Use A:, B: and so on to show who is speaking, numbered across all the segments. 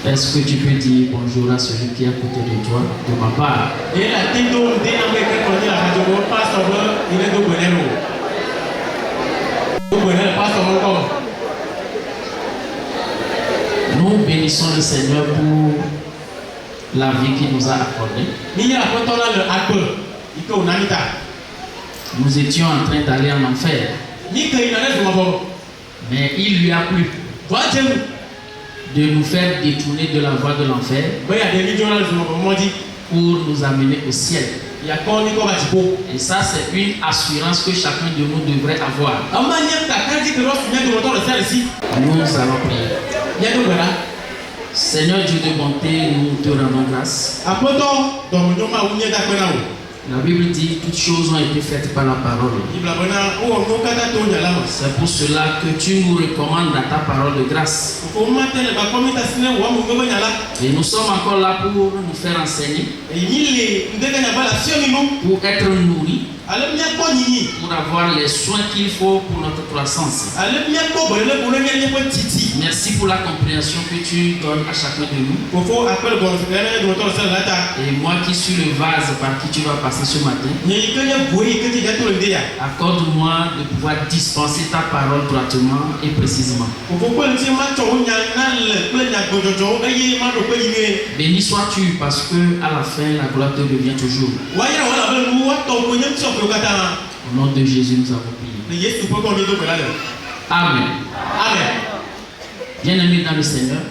A: Est-ce que tu peux dire bonjour à celui qui est à côté de toi, de ma part? Nous bénissons le Seigneur pour la vie qu'il nous a accordée. Nous étions en train d'aller en enfer. Mais il lui a plu de nous faire détourner de la voie de l'enfer pour nous amener au ciel. Et ça, c'est une assurance que chacun de nous devrait avoir. Nous allons prier. Seigneur Dieu de bonté, nous te rendons grâce. La Bible dit toutes choses ont été faites par la parole. C'est pour cela que tu nous recommandes dans ta parole de grâce. Et nous sommes encore là pour nous faire enseigner, pour être nourris, pour avoir les soins qu'il faut pour notre croissance. Merci pour la compréhension que tu donnes à chacun de nous. Et moi qui suis le vase par qui tu vas passer ce matin, accorde-moi de pouvoir dispenser ta parole droitement et précisément. Béni sois-tu parce que à la fin la gloire te revient toujours. Au nom de Jésus nous avons prié. Amen.
B: Amen.
A: Bien-aimés dans le Seigneur,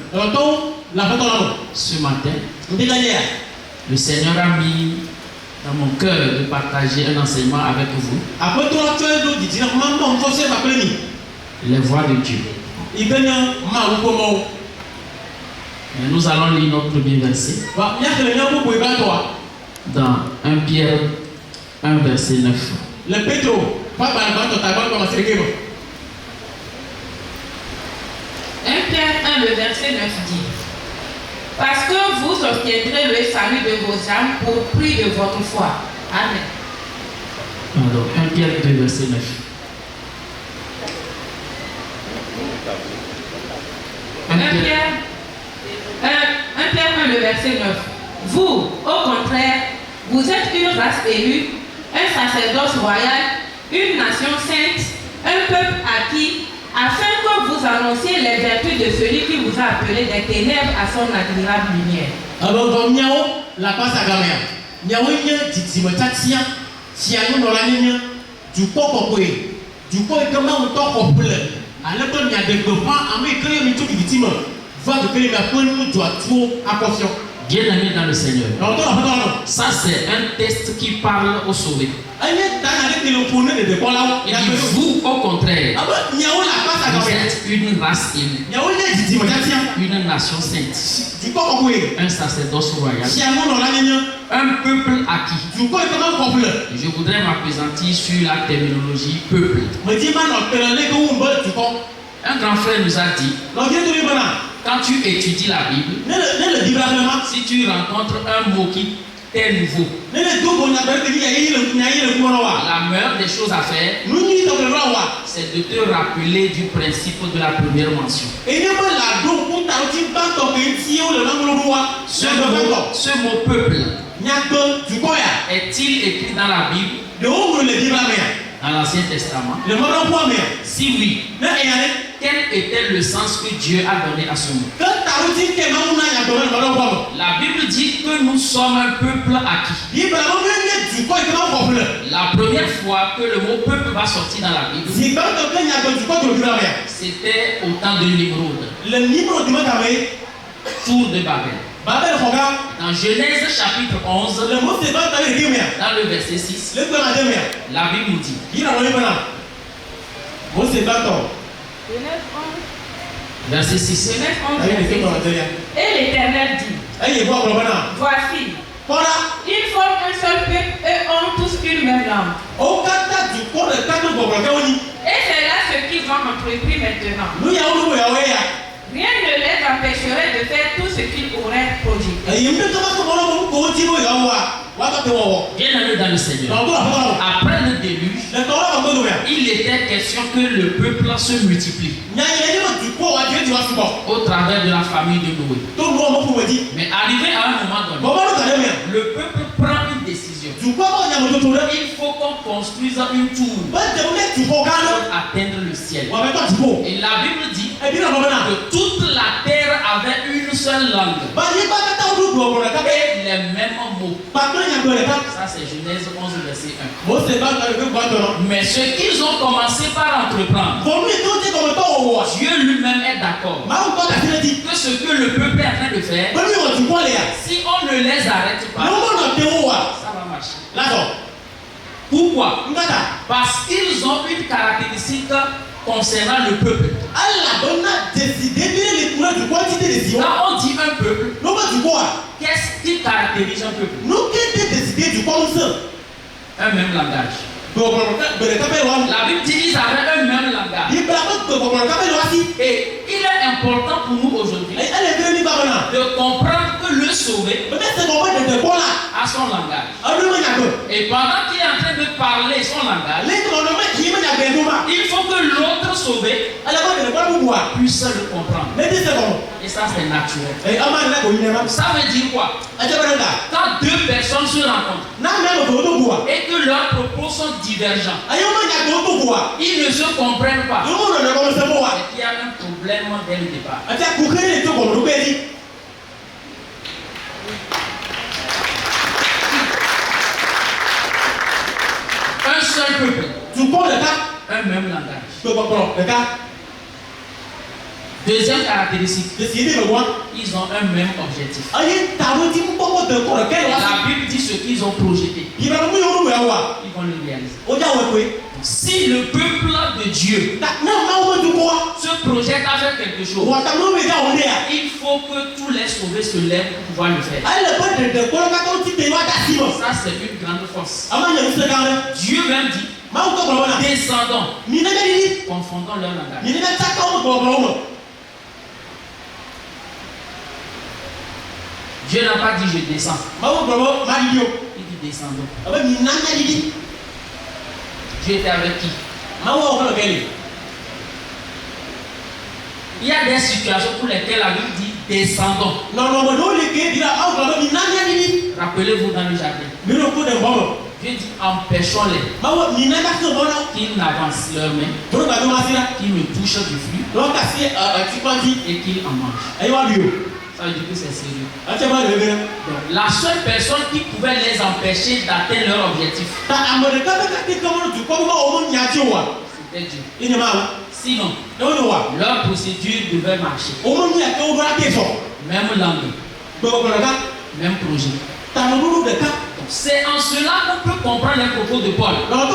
A: ce matin, le Seigneur a mis dans mon cœur de partager un enseignement avec vous. Les voies de Dieu. Et nous allons lire notre premier verset. Dans 1 Pierre 1 verset 9.
B: 1 Pierre 1, le verset 9 dit: parce que vous obtiendrez le salut de vos âmes pour prix de votre foi. Amen.
A: Alors, 1 Pierre 2, verset 9.
B: 1 Pierre 1, le verset 9. Vous, au contraire, vous êtes une race élue, un sacerdoce royal, une nation sainte, un peuple acquis, afin que vous annonciez les vertus de celui qui vous a appelé des ténèbres à son admirable lumière. Alors, la passe à Gamère. Niaou y a Timotatia, Tianou dans la ligne, du coco, du coco et comment on t'en couple. À l'époque, il y a des développements, à mes créer une toute victime. Va de créer la bonne nous doit trop à confiance.
A: Bien-aimé dans le Seigneur. Ça, c'est un test qui parle aux sauvés. Il dit vous, au contraire, vous êtes une race élue, une nation sainte, un sacerdoce royal, un peuple acquis. Je voudrais m'appesantir sur la terminologie peuple. Un grand frère nous a dit, quand tu étudies la Bible, si tu rencontres un mot qui est nouveau, la meilleure des choses à faire, c'est de te rappeler du principe de la première mention. Ce mot peuple est-il écrit dans la Bible, dans l'Ancien Testament? Si oui, quel était le sens que Dieu a donné à ce mot? La Bible dit que nous sommes un peuple acquis. La première fois que le mot peuple va sortir dans la Bible, c'était au temps de Nimrod, tour de Babel. Dans Genèse chapitre 11, dans le verset 6, la Bible nous dit, verset 6, et l'Éternel dit, voici, ils forment un seul peuple et ont tous une même langue. Et c'est là ce qu'ils ont entrepris maintenant. Rien ne les empêcherait de faire tout ce qu'ils auraient projeté. Bien allé dans le Seigneur. Après le déluge, il était question que le peuple se multiplie. au travers de la famille de Noé. Mais arrivé à un moment donné, le peuple prend une décision. Il faut qu'on construise une tour pour atteindre le ciel. Et la Bible dit que toute la terre avait une seule langue et les mêmes mots. Ça c'est Genèse 11 verset 1. Mais ce qu'ils ont commencé par entreprendre, Dieu lui-même est d'accord que ce que le peuple est en train de faire, si on ne les arrête pas, ça va marcher. Pourquoi? Parce qu'ils ont une caractéristique concernant le peuple. Quand on dit un peuple, qu'est-ce qui caractérise un peuple? Un même langage. La Bible dit qu'ils avaient un même langage. Et il est important pour nous aujourd'hui de comprendre que le sauvé a son langage. Et pendant qu'il est en train de parler son langage, il faut que l'autre sauvé puisse le comprendre. Et ça c'est naturel. Ça veut dire quoi? Quand deux personnes se rencontrent et que leurs propos sont divergents, ils ne se comprennent pas, c'est qu'il y a un problème dès le départ. Un seul peuple, un même langage. Deuxième caractéristique, ils ont un même objectif. La Bible dit ce qu'ils ont projeté, ils vont le réaliser. Si le peuple de Dieu se projette à faire quelque chose, il faut que tous les sauvés se lèvent pour pouvoir le faire. Ça c'est une grande force. Dieu même dit, descendons, confondons leur langage. Dieu n'a pas dit je descends. Il dit descendons. Dieu était avec qui? Il y a des situations pour lesquelles la Bible dit descendons. Rappelez-vous dans le jardin. Dieu dit empêchons-les qu'ils n'avancent leurs mains, qu'ils ne touchent du fruit et qu'ils en mangent. Ça veut dire que c'est sérieux. Donc, la seule personne qui pouvait les empêcher d'atteindre leur objectif, c'était Dieu. Sinon, leur procédure devait marcher. Même langue, même projet. C'est en cela qu'on peut comprendre les propos de Paul. Dans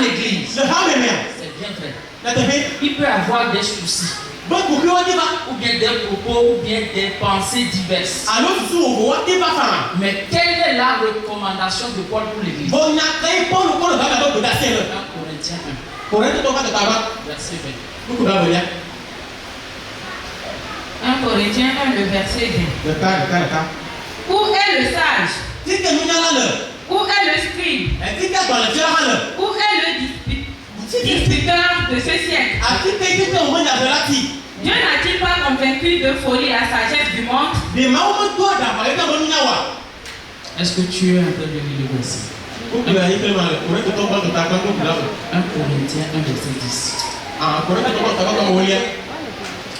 A: l'église, c'est bien fait. Il peut y avoir des soucis, ou bien des propos, ou bien des pensées diverses. Mais quelle est la recommandation de Paul pour l'église? 1 Corinthiens 1, verset 20.
B: 1 Corinthiens 1, le verset 20. Où est le sage? Où est le scribe? Où est le disputeur de ce siècle? Dieu n'a-t-il pas convaincu de folie la sagesse du monde?
A: Est-ce que tu es en train de lire le verset? 1 Corinthiens 1, verset 10.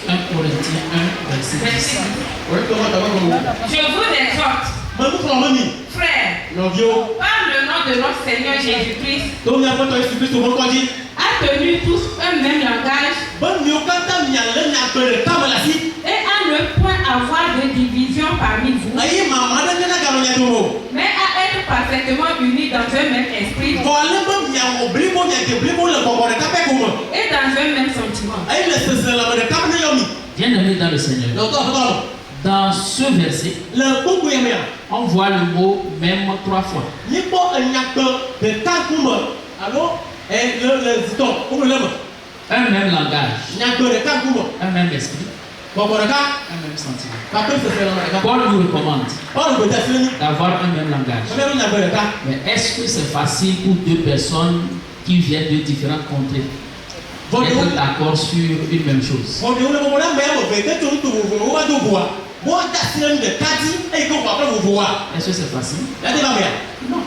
A: 1 Corinthiens 1, verset 10.
B: Je vous exhorte, frères, par le nom de notre Seigneur Jésus-Christ, a tenu tous un même langage et à ne point avoir de division parmi vous, mais à être parfaitement unis dans un même esprit et dans un même sentiment.
A: Bien-aimés dans le Seigneur, dans ce verset, on voit le mot même 3 fois. Un même langage, un même esprit, un même sentiment. Paul nous recommande d'avoir un même langage. Mais est-ce que c'est facile pour deux personnes qui viennent de différentes contrées être d'accord sur une même chose. Est-ce que c'est facile? Non.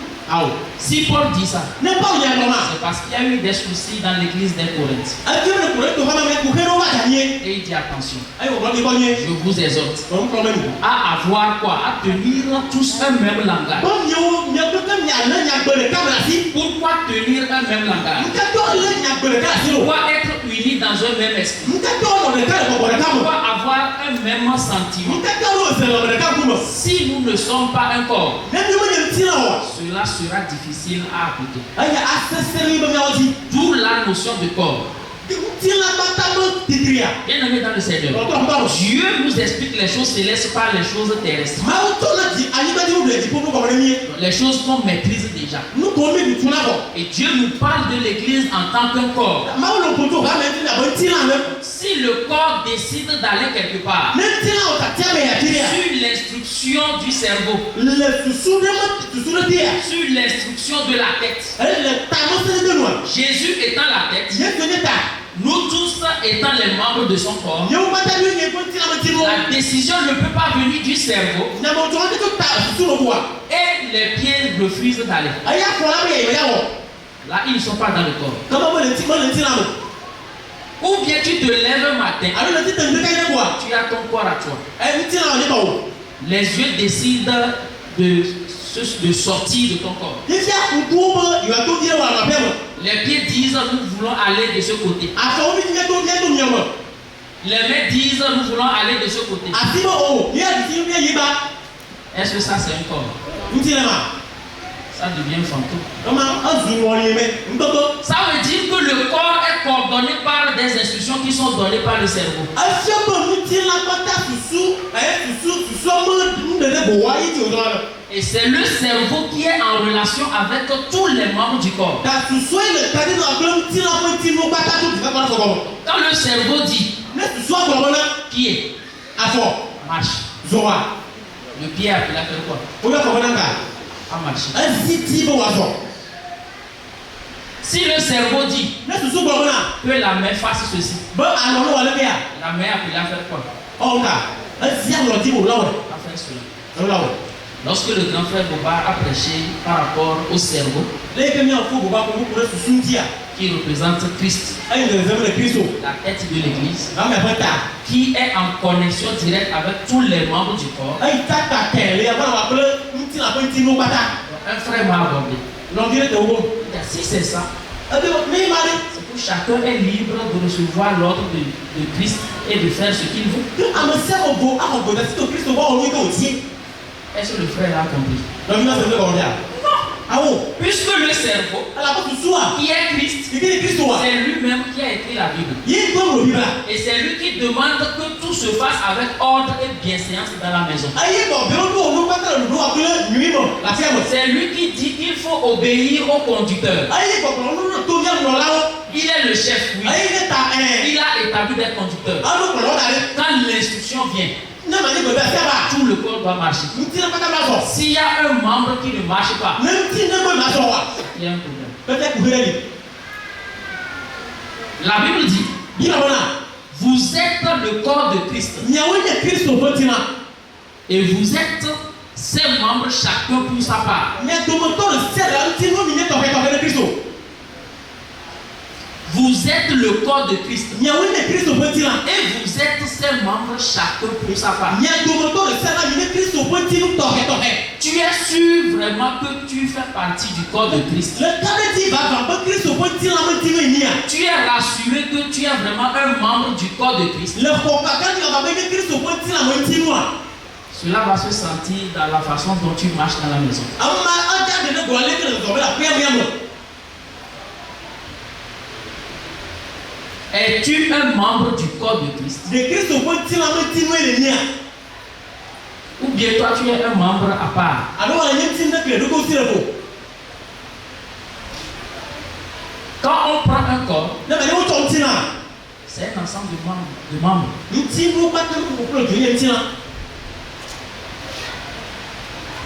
A: Si Paul dit ça, c'est parce qu'il y a eu des soucis dans l'église des Corinthes. Et il dit attention, je vous exhorte à avoir quoi? À tenir tous un même langage. Pourquoi tenir un même langage? Pourquoi être unis dans un même esprit? Pourquoi avoir un même sentiment? Si nous ne sommes pas un corps, cela sera difficile à appliquer. D'où la notion de corps. Bien aimé dans le Seigneur, Dieu nous explique les choses célestes par les choses terrestres. Les choses qu'on maîtrise déjà. Et Dieu nous parle de l'église en tant qu'un corps. Si le corps décide d'aller quelque part, sur l'instruction du cerveau, sur l'instruction de la tête, Jésus étant la tête, nous tous étant les membres de son corps, la décision ne peut pas venir du cerveau et les pieds refusent d'aller. Là, ils ne sont pas dans le corps. Ou bien tu te lèves un matin, tu as ton corps à toi. Les yeux décident de sortir de ton corps. Les pieds disent nous voulons aller de ce côté. Les mains disent nous voulons aller de ce côté. Est-ce que ça c'est un corps? Ça devient fantôme. Ça veut dire que le corps est coordonné par des instructions qui sont données par le cerveau. Et c'est le cerveau qui est en relation avec tous les membres du corps. Quand le cerveau dit pied, marche, le pied a appelé à faire quoi? À marcher. Si le cerveau dit que la main fasse ceci, la main a appelé à faire quoi? À faire cela. Lorsque le grand frère Boba a prêché par rapport au cerveau, qui représente Christ, la tête de l'église, qui est en connexion directe avec tous les membres du corps, un frère m'a abordé. Si c'est ça, c'est que chacun est libre de recevoir l'ordre de Christ et de faire ce qu'il veut. Est-ce que le frère a compris? Non. Puisque le cerveau, qui est Christ, c'est lui-même qui a écrit la Bible. Et c'est lui qui demande que tout se fasse avec ordre et bienséance dans la maison. C'est lui qui dit qu'il faut obéir au conducteur. Il est le chef, oui. Il a établi des conducteurs. Quand l'instruction vient, tout le corps doit marcher. S'il y a un membre qui ne marche pas, il y a un problème. La Bible dit, vous êtes le corps de Christ. Et vous êtes ses membres, chacun pour sa part. Vous êtes le corps de Christ. Et vous êtes ses membres, chacun pour sa part. Tu es sûr vraiment que tu fais partie du corps de Christ. Tu es rassuré que tu es vraiment un membre du corps de Christ. Cela va se sentir dans la façon dont tu marches dans la maison. Es-tu un membre du corps de Christ? Ou bien toi tu es un membre à part? Quand on prend un corps, c'est un ensemble de membres.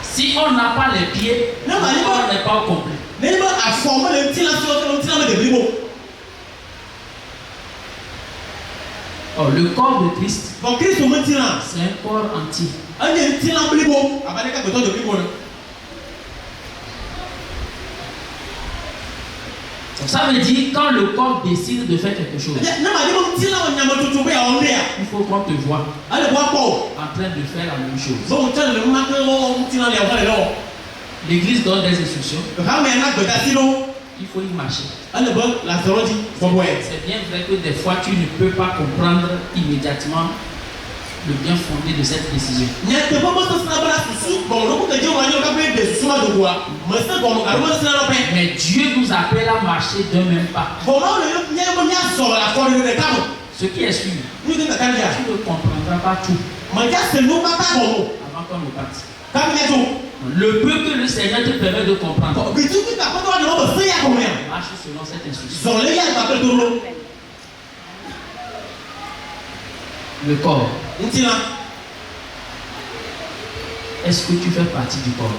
A: Si on n'a pas les pieds, le corps n'est pas au complet. Oh, le corps de Christ, c'est un corps entier. Ça veut dire quand le corps décide de faire quelque chose, il faut qu'on te voie en train de faire la même chose. L'église donne des instructions. Il faut y marcher. C'est bien vrai que des fois tu ne peux pas comprendre immédiatement le bien fondé de cette décision. Mais Dieu nous appelle à marcher d'un même pas. Ce qui est sûr, tu ne comprendras pas tout avant qu'on ne parte. Le peu que le Seigneur te permet de comprendre, marche selon cette instruction. Le corps. Est-ce que tu fais partie du corps?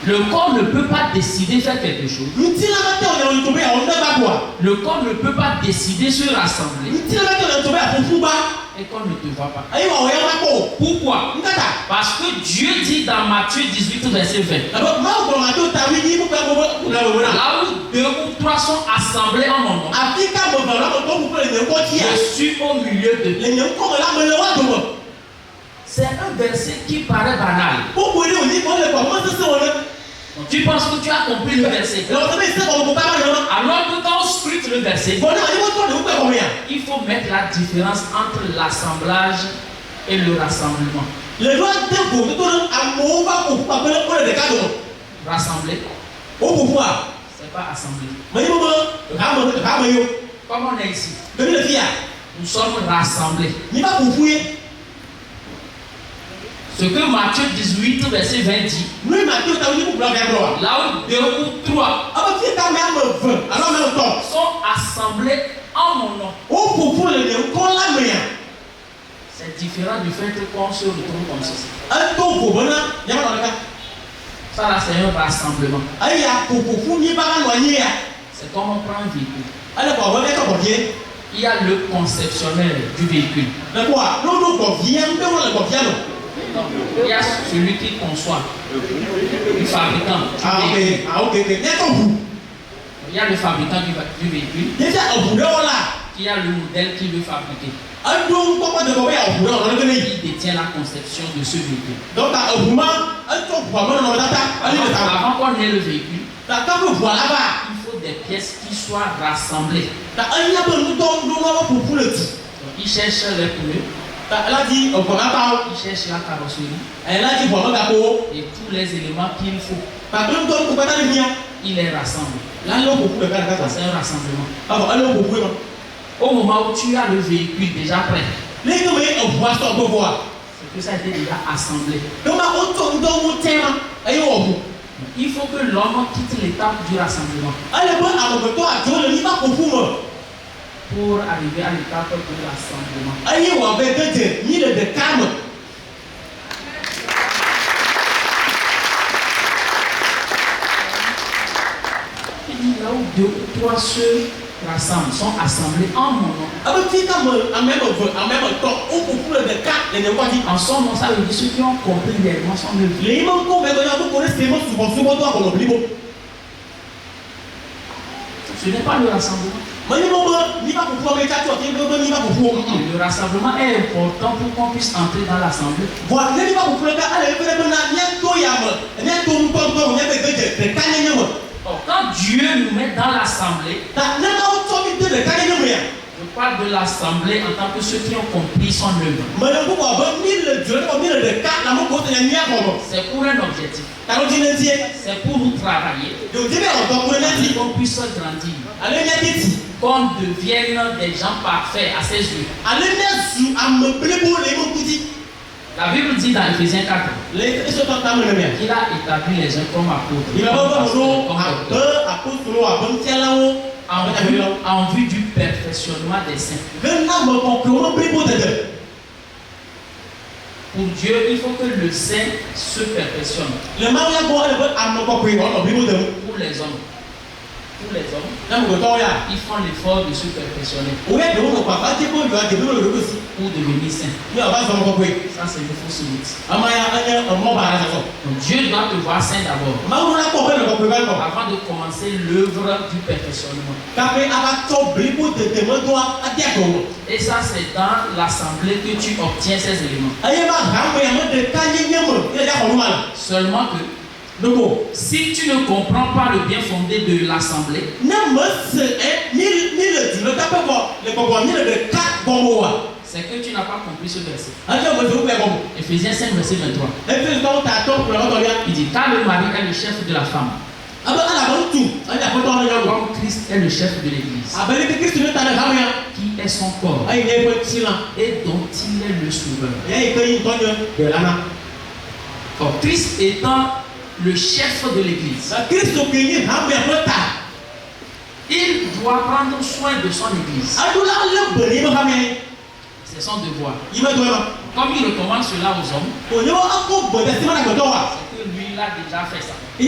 A: Le corps ne peut pas décider de faire quelque chose. Le corps ne peut pas décider de se rassembler et qu'on ne te voit pas. Pourquoi? Parce que Dieu dit dans Matthieu 18, verset 20, là où 2 ou 3 sont assemblés en mon nom, je suis au milieu d'eux. C'est un verset qui paraît banal. Donc, tu penses que tu as compris le verset. Alors que quand on scrute le verset, il faut mettre la différence entre l'assemblage et le rassemblement. Rassembler, c'est pas assembler. Comme on est ici, nous sommes rassemblés. Ce que Matthieu 18, verset 20 dit, là où 2 ou 3 sont assemblés en mon nom, c'est différent du fait qu'on se retrouve comme ceci. Ça là, c'est un rassemblement. C'est comme on prend un véhicule. Il y a le conceptionneur du véhicule. Il y a celui qui conçoit, le fabricant. Il y a le fabricant du véhicule qui a le modèle qui veut fabriquer. Il détient la conception de ce véhicule. Avant qu'on ait le véhicule, il faut des pièces qui soient rassemblées. Il cherche les pneus. Il cherche la carrosserie et tous les éléments qu'il faut. Il les rassemble. C'est un rassemblement. Au moment où tu as le véhicule déjà prêt, c'est que ça a été déjà assemblé. Il faut que l'homme quitte l'étape du rassemblement pour arriver à l'étape de l'assemblement. Là où 2 ou 3 se rassemblent, sont assemblés en mon nom. En son nom, ça veut dire ceux qui ont compris réellement son œuvre. Ce n'est pas le rassemblement. Le rassemblement est important pour qu'on puisse entrer dans l'assemblée. Quand Dieu nous met dans l'assemblée, je parle de l'assemblée en tant que ceux qui ont compris son œuvre. C'est pour un objectif. C'est pour nous travailler. Qu'on puisse grandir. Qu'on devienne des gens parfaits à ses yeux. La Bible dit dans Ephésiens 4 qu'il a établi les uns comme apôtres, en vue du perfectionnement des saints. Pour Dieu, il faut que le saint se perfectionne. Pour les hommes. Pour les hommes, ils font l'effort de se perfectionner pour devenir saint. Ça, c'est une fausse mythe. Donc Dieu doit te voir saint d'abord avant de commencer l'œuvre du perfectionnement. Et ça, c'est dans l'assemblée que tu obtiens ces éléments. Seulement que si tu ne comprends pas le bien fondé de l'assemblée, c'est que tu n'as pas compris ce verset. Éphésiens 5, verset 23. Il dit, car le mari est le chef de la femme, comme Christ est le chef de l'église, qui est son corps et dont il est le sauveur. Or, Christ étant le chef de l'église, il doit prendre soin de son église. C'est son devoir. Comme il recommande cela aux hommes, c'est que lui, il a déjà fait ça. C'est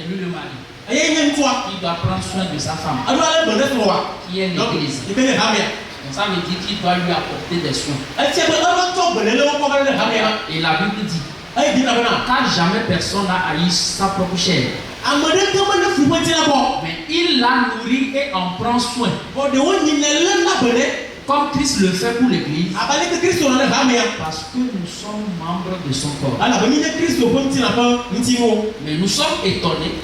A: lui le mari. Il doit prendre soin de sa femme, qui est l'église. Donc ça veut dire qu'il doit lui apporter des soins. Et la Bible dit, car jamais personne n'a haï sa propre chair, mais il la nourrit et en prend soin, comme Christ le fait pour l'église, parce que nous sommes membres de son corps. Mais nous sommes étonnés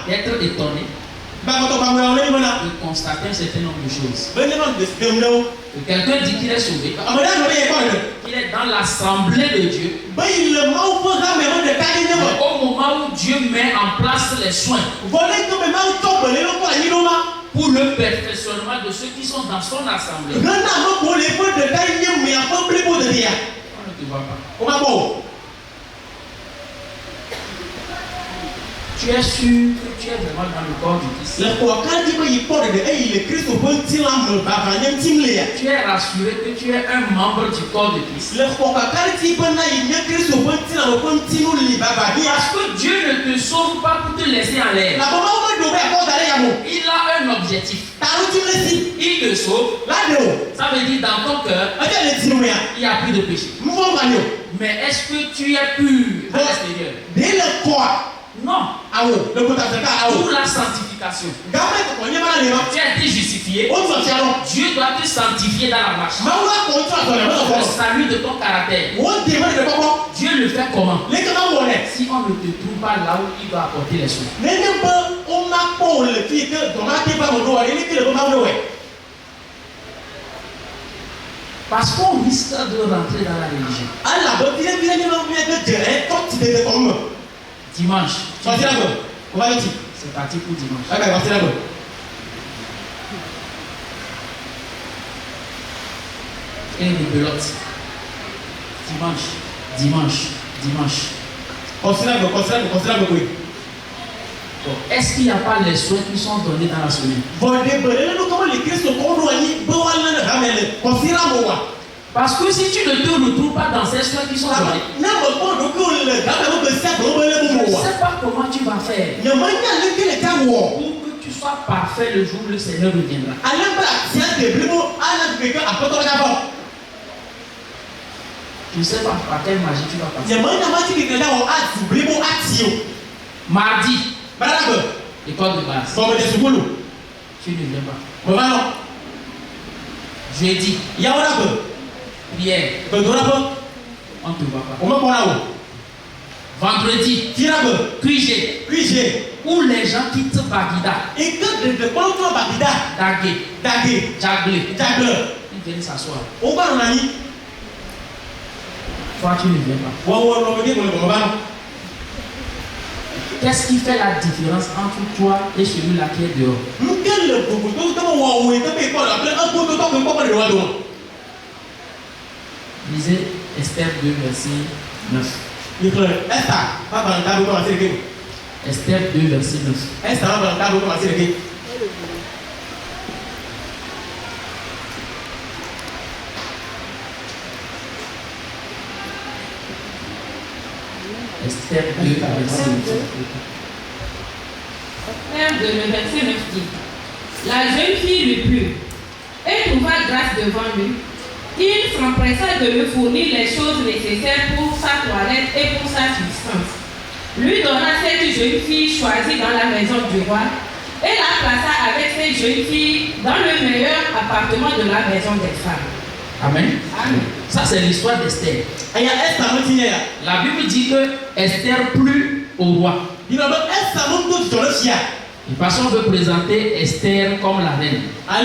A: d'être étonnés de constater un certain nombre de choses. Quelqu'un dit qu'il est sauvé, qu'il est dans l'assemblée de Dieu, mais au moment où Dieu met en place les soins pour le perfectionnement de ceux qui sont dans son assemblée, on ne te voit pas. Tu es sûr que tu es vraiment dans le corps du Christ. Tu es rassuré que tu es un membre du corps de Christ. Parce que Dieu ne te sauve pas pour te laisser en l'air. Il a un objectif. Il te sauve. Ça veut dire dans ton cœur, il n'y a plus de péché. Mais est-ce que tu es pur à l'extérieur? Non. Pour la sanctification. Tu as été justifié. Dieu doit te sanctifier dans la marche. Le salut de ton caractère. Dieu le fait comment? Si on ne te trouve pas là où il doit apporter les soins. Parce qu'on risque de rentrer dans la religion. Dimanche. C'est parti pour dimanche. Et les belotes. Dimanche. Est-ce qu'il n'y a pas les soins qui sont donnés dans la semaine? Parce que si tu ne te retrouves pas dans ces soins qui sont donnés, je ne sais pas comment tu vas faire pour que tu sois parfait le jour où le Seigneur reviendra. Je ne sais pas par quelle magie tu vas passer. Mardi, école de base. Tu ne viens pas. Jeudi, prière. On ne te voit pas. Vendredi, QG. Où les gens quittent Bagida. Dagué. Jaglé. Ils viennent s'asseoir. Toi, tu ne viens pas. Qu'est-ce qui fait la différence entre toi et celui-là qui est dehors? Lisez Esther 2, verset 9. Esther 2, verset 9. Esther 2, verset 9.
B: regarde le verset 9 dit, la jeune fille lui plut et trouva grâce devant lui. Il s'empressa de lui fournir les choses nécessaires pour sa toilette et pour sa subsistance. Lui donna cette jeune fille choisie dans la maison du roi et la plaça avec ces jeunes filles dans le meilleur appartement de la maison des femmes.
A: Amen.
B: Amen.
A: Ça, c'est l'histoire d'Esther. La Bible dit que Esther plut au roi. Et parce qu'on veut présenter Esther comme la reine. On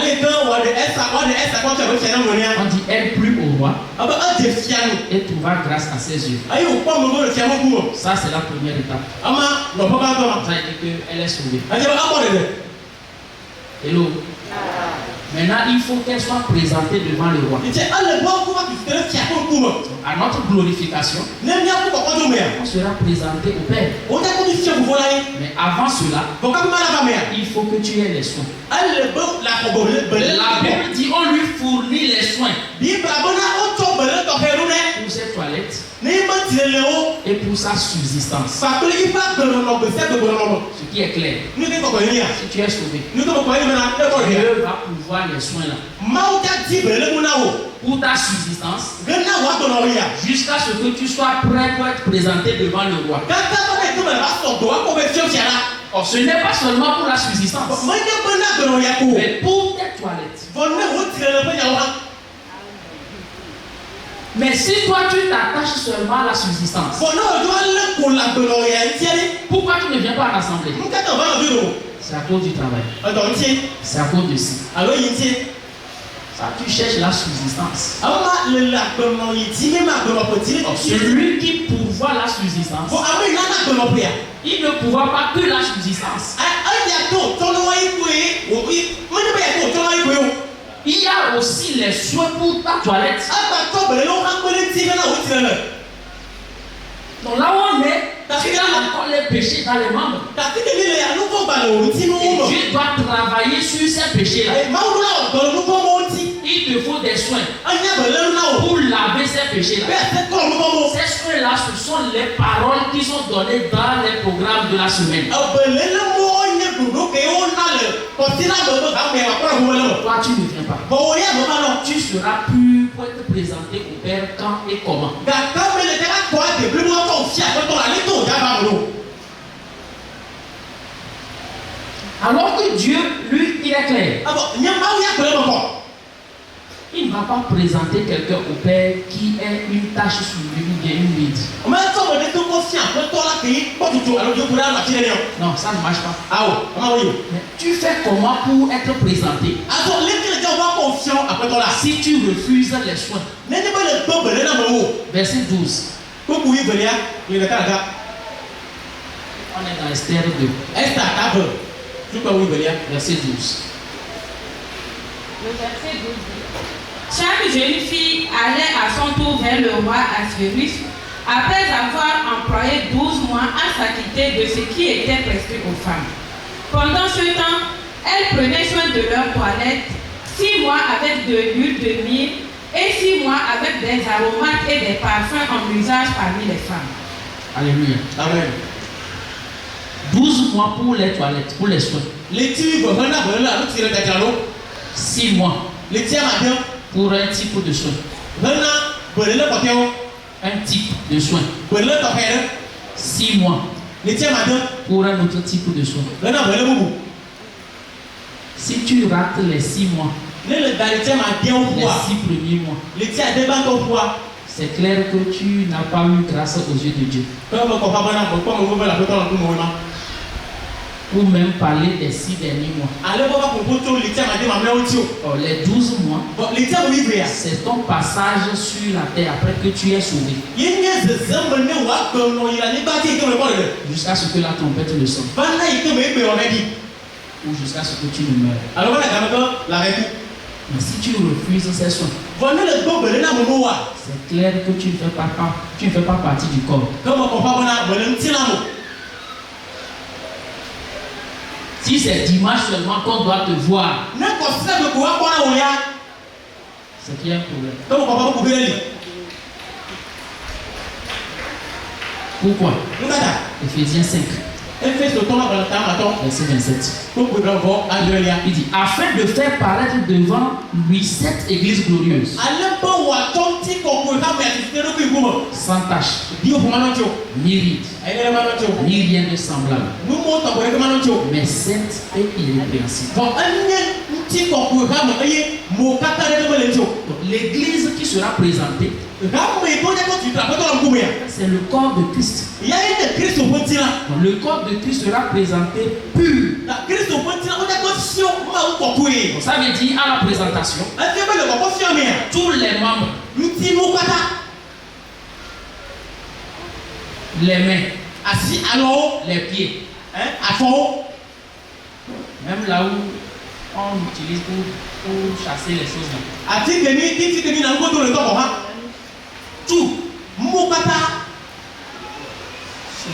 A: dit elle plut au roi et trouva grâce à ses yeux. Ça, c'est la première étape. Ça a été qu'elle est sauvée. Hello. Maintenant, il faut qu'elle soit présentée devant le roi. À notre glorification, on sera présenté au Père. Mais avant cela, il faut que tu aies les soins. La Bible dit on lui fournit les soins pour ses toilettes et pour sa subsistance. Ce qui est clair. Si tu es sauvé, Dieu va pouvoir les soins là pour ta subsistance jusqu'à ce que tu sois prêt pour être présenté devant le roi. Or, ce n'est pas seulement pour la subsistance, mais pour tes toilettes. Mais si toi tu t'attaches seulement à la subsistance, pourquoi tu ne viens pas à l'assemblée? C'est à cause du travail. C'est à cause de ci. Ça, tu cherches la subsistance. Celui qui pourvoit la subsistance, il ne pourvoit pas que la subsistance. Il y a aussi les soins pour ta toilette. Donc là où on est, tu as encore les péchés dans les membres. Et Dieu doit travailler sur ces péchés-là. Il te faut des soins pour laver ces péchés-là. Ces soins-là, ce sont les paroles qui sont données dans les programmes de la semaine. Toi, tu ne viens pas. Tu seras plus pour être présenté au Père quand et comment. Alors que Dieu, lui, il est clair. Il ne va pas présenter quelqu'un au Père qui est une tache sur lui ou bien une vide. Non, ça ne marche pas. Mais tu fais comment pour être présenté? Si tu refuses les soins. Verset 12. On est dans Esther 2. Verset 12.
B: Le verset 12 dit, chaque jeune fille allait à son tour vers le roi Assuérus après avoir employé 12 mois à s'acquitter de ce qui était prescrit aux femmes. Pendant ce temps, elles prenaient soin de leur toilette, 6 mois avec de l'huile de myrrhe et 6 mois avec des aromates et des parfums en usage parmi les femmes.
A: Alléluia. Amen. 12 mois pour les toilettes, pour les soins. 6 mois pour un type de soin. Un type de soin. 6 mois pour un autre type de soin. Si tu rates les 6 mois, les 6 premiers mois, c'est clair que tu n'as pas eu grâce aux yeux de Dieu. Ou même parler des 6 derniers mois. Oh, les 12 mois, c'est ton passage sur la terre après que tu es sauvé. Jusqu'à ce que la trompette ne sonne. Ou jusqu'à ce que tu ne meurs. Mais si tu refuses ces soins, c'est clair que tu ne fais pas partie du corps. Si c'est dimanche seulement qu'on doit te voir, c'est qu'il y a un problème. Pourquoi? Éphésiens 5. Verset 27. Il dit, afin de faire paraître devant lui cette église glorieuse, sans tache, ni ride, ni rien de semblable, mais sainte et irrépréhensible. L'église qui sera présentée, c'est le corps de Christ. Le corps de Christ sera présenté pur. Ça veut dire à la présentation, tous les membres, les mains, les pieds, même là où on utilise pour chasser les choses là. Tout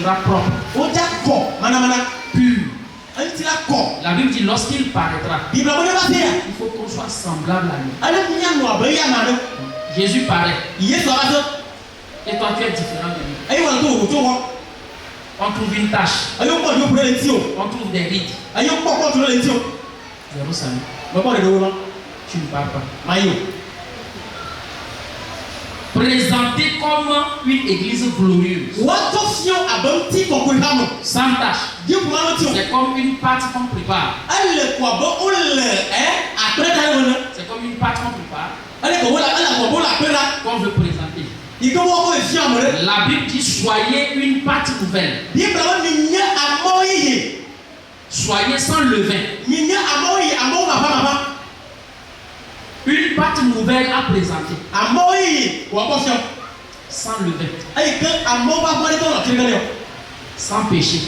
A: sera propre, pur. La Bible dit lorsqu'il paraîtra, il faut qu'on soit semblable à lui. Jésus paraît. Et toi tu es différent de lui. On trouve une tache. On trouve des rides. Zéro salut. Tu ne parles pas. Présenté comme une église glorieuse, sans tache. C'est comme une pâte qu'on prépare. C'est comme une pâte qu'on prépare, qu'on veut présenter. La Bible dit soyez une pâte nouvelle. Soyez sans levain. Une pâte nouvelle à présenter. Sans levain. Sans péché.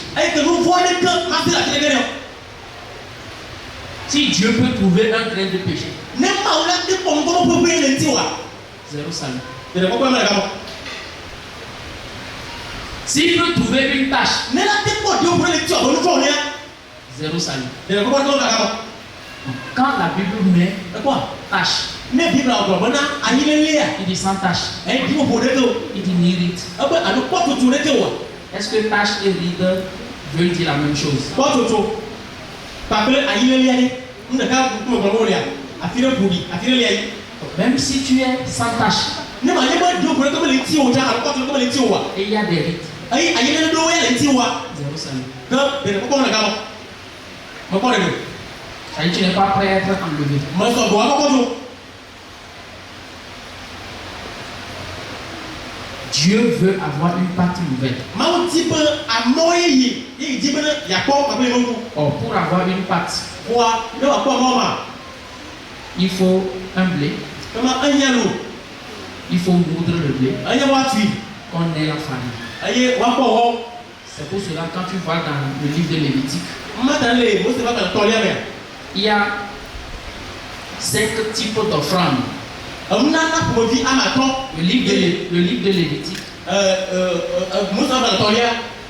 A: Si Dieu peut trouver un grain de péché, zéro salut. S'il peut trouver une tâche, zéro salut. Quand la Bible met tâche, il dit sans tâche, il dit ni ride. Est-ce que tâche et ride veulent dire la même chose? Même si tu es sans tâche, et il y a des rides, zéro salut. Ça dit, tu n'es pas prêt à être enlevé. Dieu veut avoir une pâte nouvelle. Or, pour avoir une pâte, il faut un blé. Il faut moudre le blé. Qu'on ait la farine. C'est pour cela quand tu vois dans le livre de Lévitique, il y a 5 types d'offrandes. Le livre de Lévitique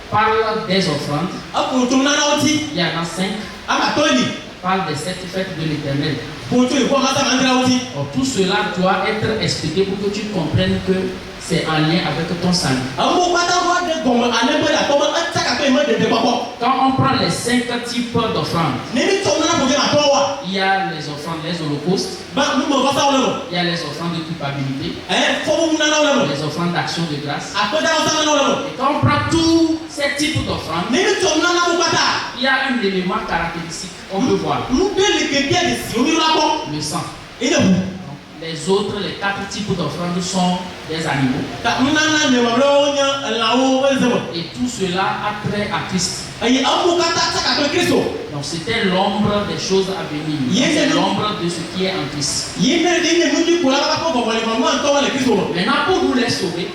A: parle des offrandes. Il y en a 5. Parle des 7 fêtes de l'Éternel. Or, tout cela doit être expliqué pour que tu comprennes que c'est en lien avec ton salut. Quand on prend les 5 types d'offrandes, il y a les offrandes, les holocaustes, il y a les offrandes de culpabilité, les offrandes d'action de grâce. Et quand on prend tous ces types d'offrandes, il y a un élément caractéristique qu'on peut voir: le sang. Les autres, les 4 types d'offrandes sont des animaux. Et tout cela a trait à Christ. Donc c'était l'ombre des choses à venir. C'est l'ombre de ce qui est en Christ. Maintenant, pour nous les sauver,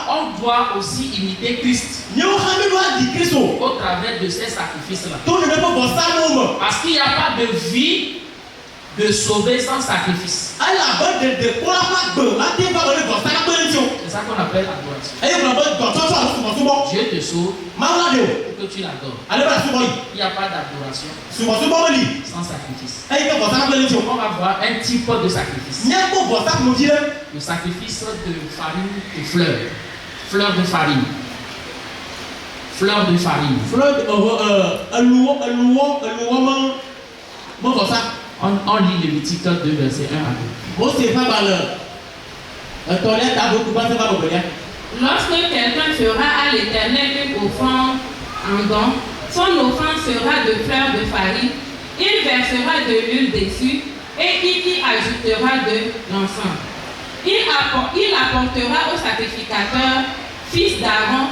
A: on doit aussi imiter Christ au travers de ces sacrifices-là. Parce qu'il n'y a pas de vie de sauver sans sacrifice. C'est ça qu'on appelle adoration. Dieu te sauve pour que tu l'adores. Il n'y a pas d'adoration sans sacrifice. On va voir un type de sacrifice. Le sacrifice de farine et fleurs. Fleurs de farine. Fleur de farine. On lit Lévitique 2, verset 1 à 2.
B: Lorsque quelqu'un fera à l'Éternel une offrande en don, son offrande sera de fleurs de farine. Il versera de l'huile dessus et il y ajoutera de l'encens. Il apportera au sacrificateur, fils d'Aaron.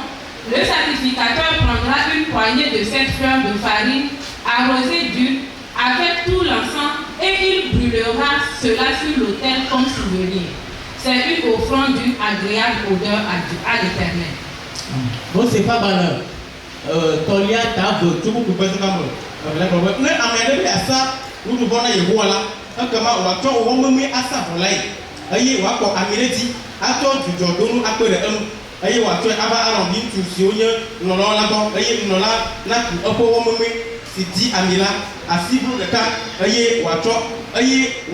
B: Le sacrificateur prendra une poignée de cette fleur de farine arrosée d'huile avec tout l'encens et il brûlera cela sur l'autel comme souvenir. C'est une offrande d'une agréable odeur à l'Éternel.
C: Bon, c'est pas mal. Tolia, t'as vu, tu peux pas faire comme mais à mes à ça, nous devons aller voir là. Comment on va toi, on va me mettre à ça pour l'aide. Aïe, on va pour Amérique, à toi, tu dois donner un peu de aïe, on va toi, avant à l'envie, tu sais, non, là-bas, aïe, non, là, tu peux pas me c'est dit Amila, à 6 jours de cas, aïe, on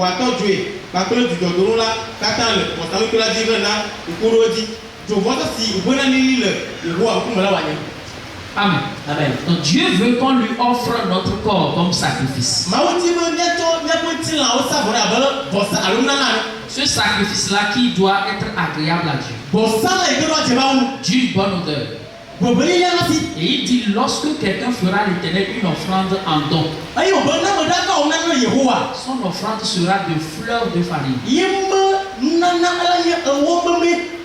C: va toi, jouer. Par contre, tu dois donner là, t'attends le, on s'en que la diva là, le courant dit, je vois ça si, vous voyez le roi, vous me l'avez.
A: Amen.
C: Amen.
A: Donc Dieu veut qu'on lui offre notre corps comme sacrifice. Ce sacrifice-là qui doit être agréable à Dieu. D'une bonne odeur. Et il dit lorsque quelqu'un fera à l'Éternel une offrande en don, son offrande sera de fleurs de farine.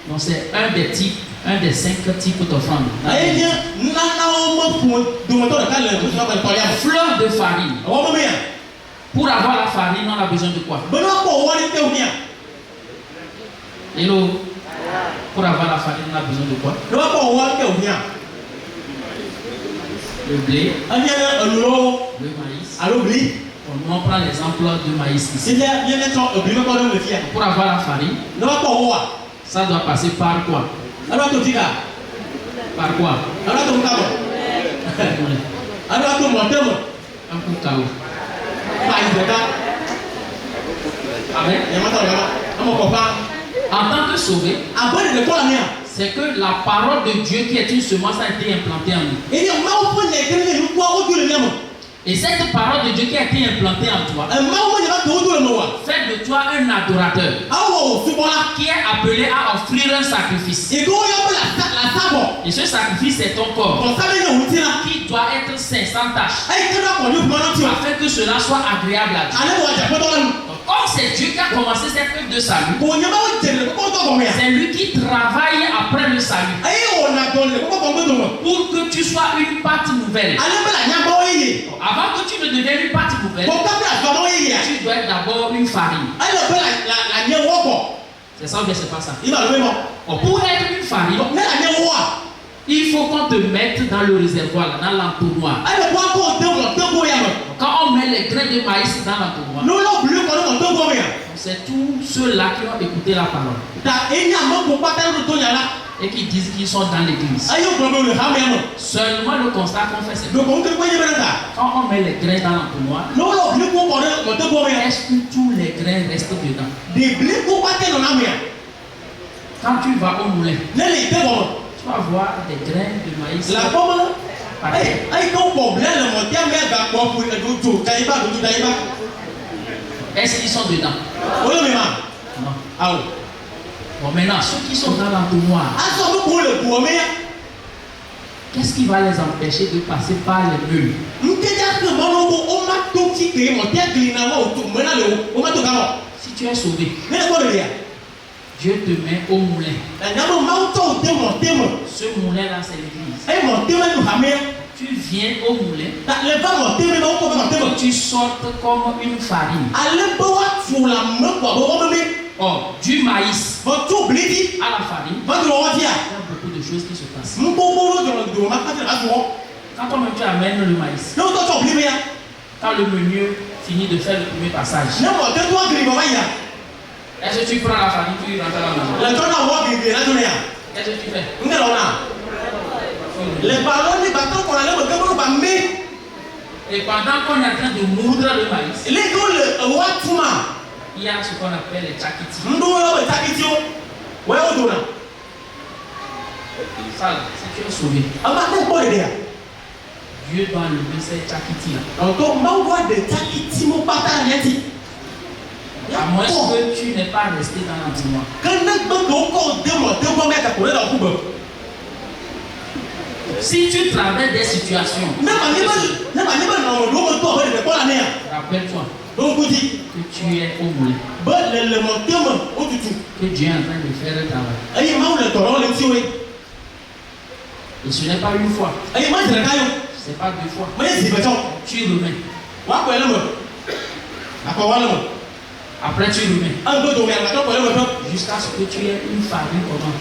A: Donc c'est un des 5 types d'offrandes. Fleur de farine. Pour avoir la farine, on a besoin de quoi? Hello. Pour avoir la farine, on a besoin de quoi? Le blé. Le maïs. On prend l'exemple de maïs ici. Pour avoir la farine, ça doit passer par quoi? Par quoi? Un coup cao. Amen. En tant que sauvé, c'est que la parole de Dieu qui est une semence a été implantée en nous. Et cette parole de Dieu qui a été implantée en toi fait de toi un adorateur qui est appelé à offrir un sacrifice. Et ce sacrifice est ton corps qui doit être saint, sans tâche, afin que cela soit agréable à Dieu. Or, c'est Dieu qui a commencé cette œuvre de salut. C'est lui qui travaille après le salut pour que tu sois une pâte nouvelle. Avant que tu ne deviennes une pâte nouvelle, tu dois être d'abord une farine. C'est ça ou bien c'est pas ça? Pour être une farine, il faut qu'on te mette dans le réservoir, dans l'entonnoir. Quand on met les grains de maïs dans l'entonnoir, c'est tous ceux-là qui ont écouté la parole et qui disent qu'ils sont dans l'église. Seulement le constat qu'on fait, c'est que quand on met les grains dans l'entonnoir, est-ce que tous les grains restent dedans? Quand tu vas au moulin, tu vas voir des grains de maïs. Est-ce qu'ils sont dedans? Non. Bon, maintenant, ceux qui sont dans l'entonnoir, qu'est-ce qui va les empêcher de passer par les murs? Si tu es sauvé, Dieu te met au moulin. Ce moulin-là, c'est l'église. Tu viens au moulin et tu sortes comme une farine. Or, du maïs à la farine, il y a beaucoup de choses qui se passent. Quand tu amènes le maïs, quand le meunier finit de faire le premier passage, est-ce que tu prends la farine, tu rentres à la maison? Qu'est-ce que tu fais? Et pendant qu'on est en train de moudre le maïs, il y a ce qu'on appelle les tchakiti. Ça, si tu es sauvé, Dieu doit enlever cette chakiti là. À moins que tu n'es pas resté dans l'antimoine. Si tu traverses des situations, rappelle-toi que tu es au moulin. Que Dieu est en train de faire le travail. Et ce n'est pas une fois. C'est pas deux fois. Tu remets. Après tu remets. Jusqu'à ce que tu aies une famille comment.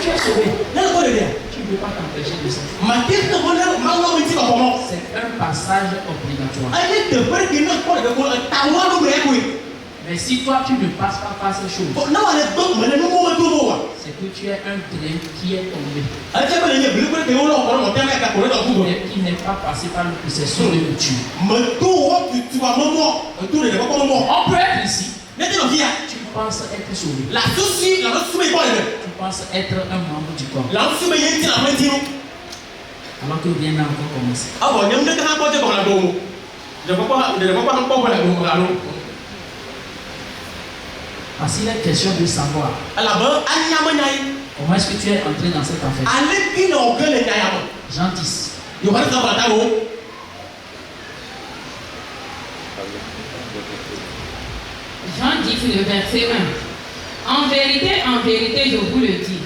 A: Tu es sauvé. Tu ne peux pas t'empêcher de ça. C'est un passage obligatoire. Mais si toi tu ne passes pas par ces choses, c'est que tu es un train qui est tombé. Et qui n'est pas passé par le processus de rupture. On peut être ici. Tu penses être sauvé. Tu penses être un membre du corps. Alors que rien n'a encore commencé. Parce qu'il est question de savoir comment est-ce que tu es entré dans cette affaire. Jean 10.
B: Jean 10, le verset 1. En vérité, je vous le dis,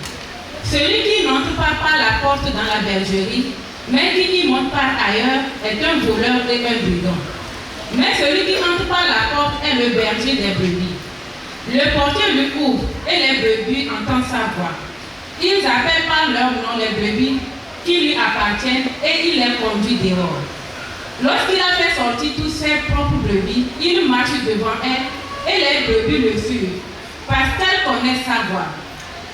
B: celui qui n'entre pas par la porte dans la bergerie, mais qui y monte par ailleurs, est un voleur et un brigand. Mais celui qui entre par la porte est le berger des brebis. Le portier lui ouvre et les brebis entendent sa voix. Ils appellent par leur nom les brebis qui lui appartiennent et il les conduit dehors. Lorsqu'il a fait sortir tous ses propres brebis, il marche devant elles et les brebis le suivent parce qu'elles connaissent sa voix.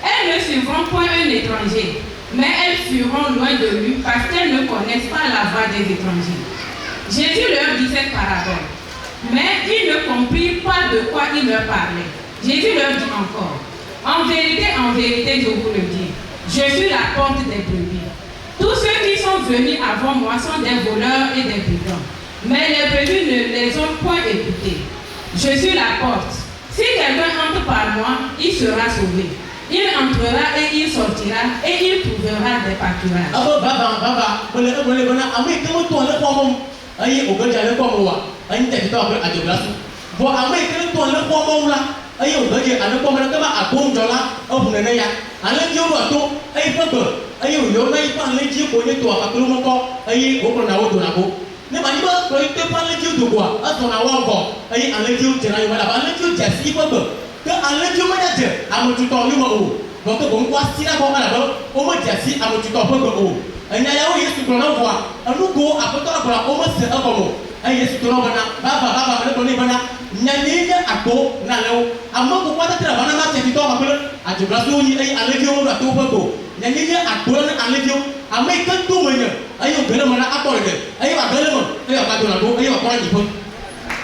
B: Elles ne suivront point un étranger, mais elles fuiront loin de lui parce qu'elles ne connaissent pas la voix des étrangers. Jésus leur dit cette parabole, mais ils ne comprirent pas de quoi il leur parlait. Jésus leur dit encore, en vérité, je vous le dis, je suis la porte des brebis. Tous ceux qui sont venus avant moi sont des voleurs et des brigands, mais les brebis ne les ont point écoutés. Je suis la porte. Si quelqu'un entre par moi, il sera sauvé. Il entrera et il sortira et il trouvera des pâturages.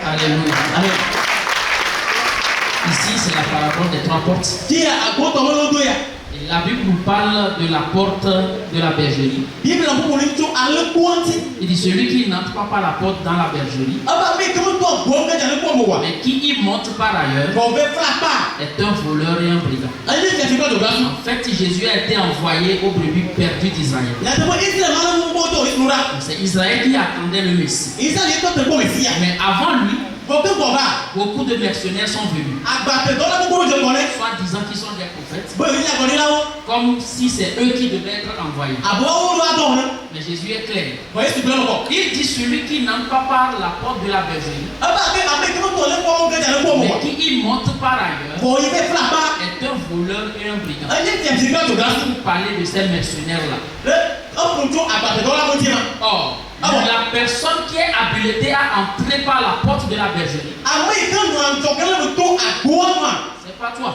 A: Alléluia. Ici, c'est la parabole des trois portes. Et la Bible nous parle de la porte de la bergerie. Il dit celui qui n'entre pas par la porte dans la bergerie, mais qui y monte par ailleurs, est un voleur et un brigand. En fait, Jésus a été envoyé aux brebis perdues d'Israël. C'est Israël qui attendait le Messie. Mais avant lui, beaucoup de mercenaires sont venus, soit disant qu'ils sont des prophètes, comme si c'est eux qui devaient être envoyés. Mais Jésus est clair. Il dit celui qui n'entre pas par la porte de la bergerie, mais qui y monte par ailleurs, est un voleur et un brigand. Vous parlez de ces mercenaires-là. Or, la personne qui est habilitée à entrer par la porte de la bergerie, c'est pas toi.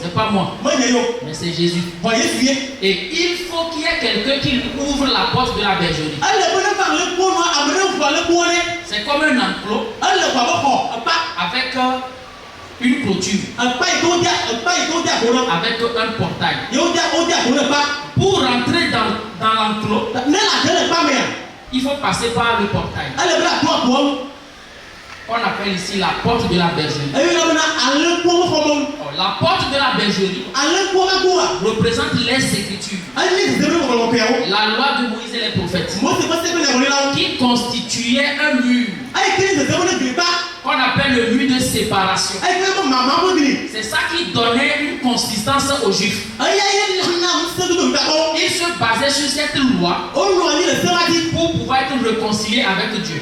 A: C'est pas moi, mais c'est Jésus. Et il faut qu'il y ait quelqu'un qui ouvre la porte de la bergerie. C'est comme un enclos avec une clôture, avec un portail. Pour rentrer dans l'enclos, il faut passer par le portail. On appelle ici la porte de la bergerie. La porte de la bergerie représente les Écritures, la loi de Moïse et les prophètes, qui constituait un mur qu'on appelle le mur de séparation. C'est ça qui donnait une consistance aux Juifs. Ils se basaient sur cette loi pour pouvoir être réconciliés avec Dieu.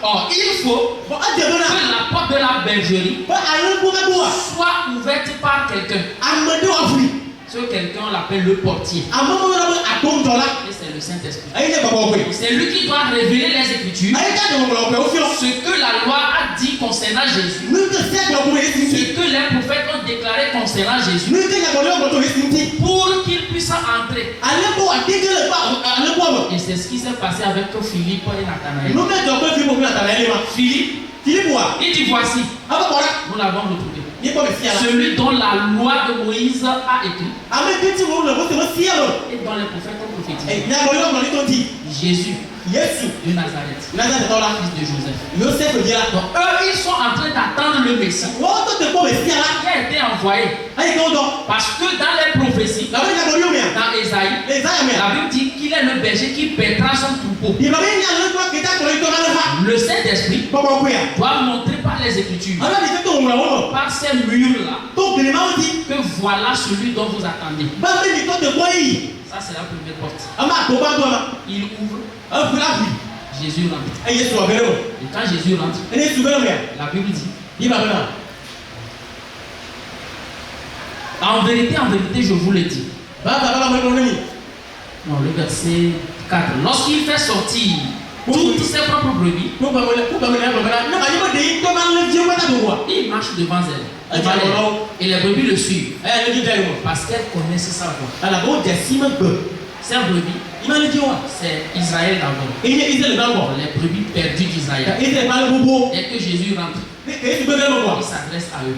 A: Or, il faut que la porte de la bergerie soit ouverte par quelqu'un. Ce quelqu'un, on l'appelle le portier. Et c'est le Saint-Esprit. C'est lui qui doit révéler les Écritures, ce que la loi a dit concernant Jésus, ce que les prophètes ont déclaré concernant Jésus, pour qu'il puisse entrer. Et c'est ce qui s'est passé avec Philippe et Nathanaël. Philippe, il dit voici, nous l'avons retrouvé. Celui dont la loi de Moïse a écrit et dont les prophètes ont prophétisé. Jésus de Nazareth, fils de Joseph. Donc eux, ils sont en train d'attendre le Messie qui a été envoyé. Parce que dans les prophéties, dans Ésaïe, la Bible dit qu'il est le berger qui paîtra son troupeau. Le Saint-Esprit doit montrer par les Écritures, par ces murs-là, que voilà celui dont vous attendez. Ça, c'est la première porte. Il ouvre. Jésus rentre. Et quand Jésus rentre, la Bible dit, en vérité, je vous le dis. Non, le verset 4. Lorsqu'il fait sortir toutes ses propres brebis, il marche devant elles. Et les brebis le suivent. Parce qu'elles connaissent sa voix. Ces brebis, c'est Israël d'abord. Les brebis perdues d'Israël. Et que Jésus rentre, il s'adresse à eux.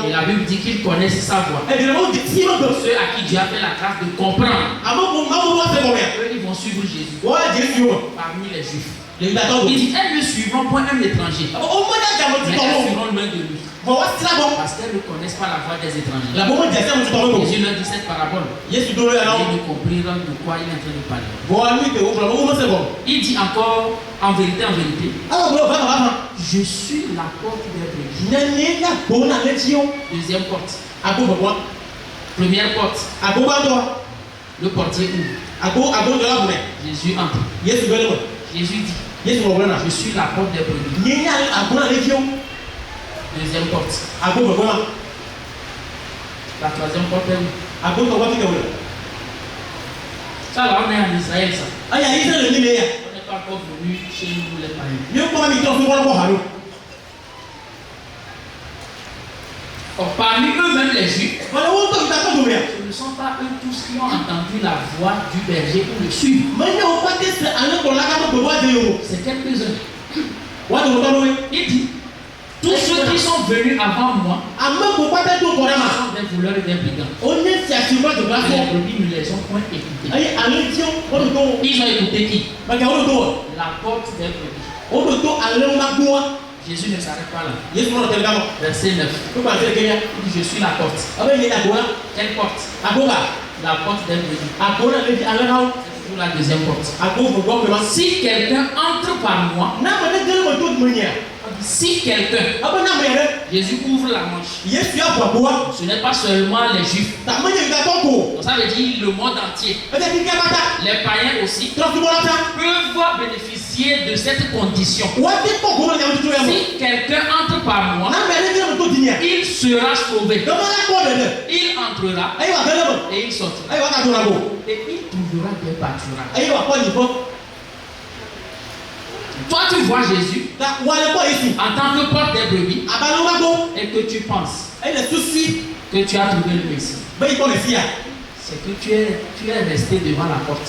A: Et la Bible dit qu'ils connaissent sa voix. Ceux à qui Dieu a fait la grâce de comprendre, eux, ils vont suivre Jésus parmi les Juifs. Il dit, elles ne suivront point un étranger, mais elles suivront loin de lui. Parce qu'elles ne connaissent pas la voix des étrangers. Jésus leur dit cette parabole. Ils ne compriront de quoi il est en train de parler. Il dit encore, en vérité, je suis la porte des brebis. Deuxième porte. Première porte. Le portier ouvre. Jésus entre. Jésus dit, je suis la porte des brebis. Deuxième porte. La troisième porte est où? Ça là, on est en Israël, ça. On n'est pas encore venu chez nous les païens. Or, parmi eux-mêmes les Juifs, ce ne sont pas eux tous qui ont entendu la voix du berger pour le suivre. C'est quelques-uns. Il dit, tous ceux qui sont venus avant moi sont des voleurs et des brigands. Les brebis ne les ont point écoutés. Ils ont écouté qui? La porte des brebis. Jésus ne s'arrête pas là. Verset 9. Il dit, je suis la porte. Quelle porte? La porte des brebis. C'est toujours la deuxième porte. Si quelqu'un entre par moi, si quelqu'un, Jésus ouvre la manche. Ce n'est pas seulement les Juifs. Donc ça veut dire le monde entier. Les païens aussi peuvent bénéficier de cette condition. Si quelqu'un entre par moi, il sera sauvé. Il entrera et il sortira. Et il trouvera des pâturages. Toi, tu vois Jésus en tant que porte des brebis et que tu penses que tu as trouvé le Messie, c'est que tu es resté devant la porte.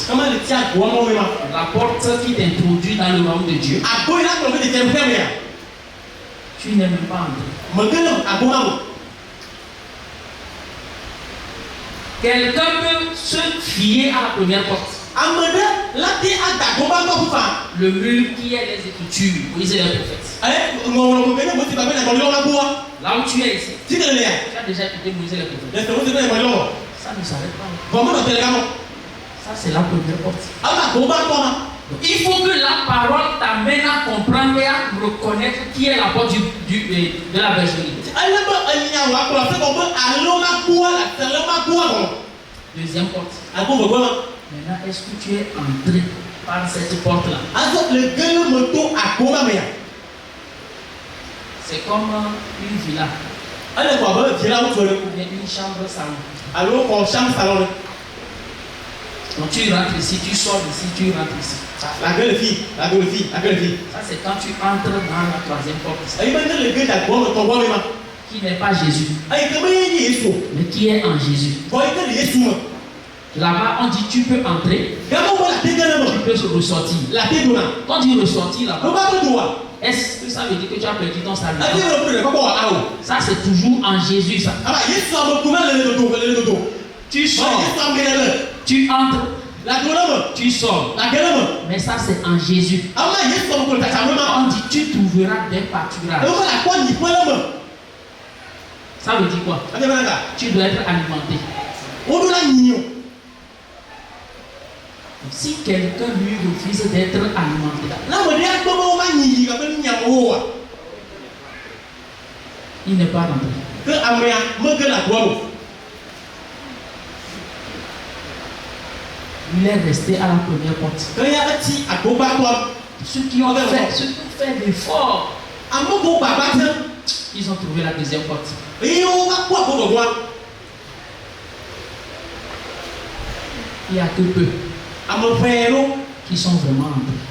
A: La porte qui t'introduit dans le royaume de Dieu. Tu n'es même pas entré. Quelqu'un peut se fier à la première porte. Le mur qui est les Écritures, Moïse et les prophètes. Là où tu es ici, tu as déjà écouté Moïse et les prophètes. Ça ne s'arrête pas. Ça, c'est la première porte. Il faut que la parole t'amène à comprendre et à reconnaître qui est la porte de la bergerie. Deuxième porte. Maintenant, est-ce que tu es entré par cette porte-là? C'est comme une villa. Une chambre salon. Donc tu rentres ici, tu sors ici, tu rentres ici. Ça c'est quand tu entres dans la troisième porte. Qui n'est pas Jésus, mais qui est en Jésus. Là-bas on dit tu peux entrer, tu peux ressortir. Quand on dit ressortir là-bas, est-ce que ça veut dire que tu as perdu ton salut? Ça c'est toujours en Jésus ça. Tu sors, tu entres, tu sors. Mais ça c'est en Jésus. On dit tu trouveras des pâturages. Ça veut dire quoi? Tu dois être alimenté. Si quelqu'un lui refuse d'être alimenté, il n'est pas rentré. Il est resté à la première porte. Ceux qui ont fait l'effort, ils ont trouvé la deuxième porte. Il n'y a que peu qui sont vraiment entrés.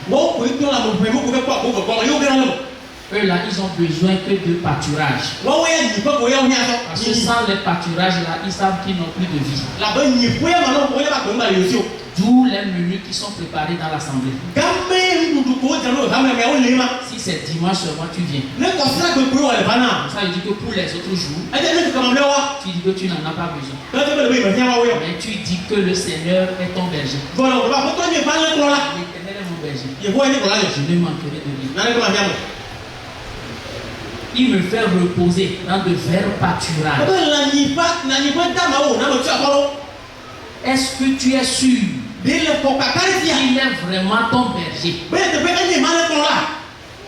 A: Eux là, ils ont besoin que de pâturage. Parce que sans les pâturages là, ils savent qu'ils n'ont plus de vie. D'où les menus qui sont préparés dans l'assemblée. Si c'est dimanche seulement tu viens. Ça veut dire que pour les autres jours, tu dis que tu n'en as pas besoin. Mais tu dis que le Seigneur est ton berger. L'Éternel est mon berger. Je ne manquerai de rien. Il me fait reposer dans de verts pâturages. Est-ce que tu es sûr qu'il est vraiment ton berger?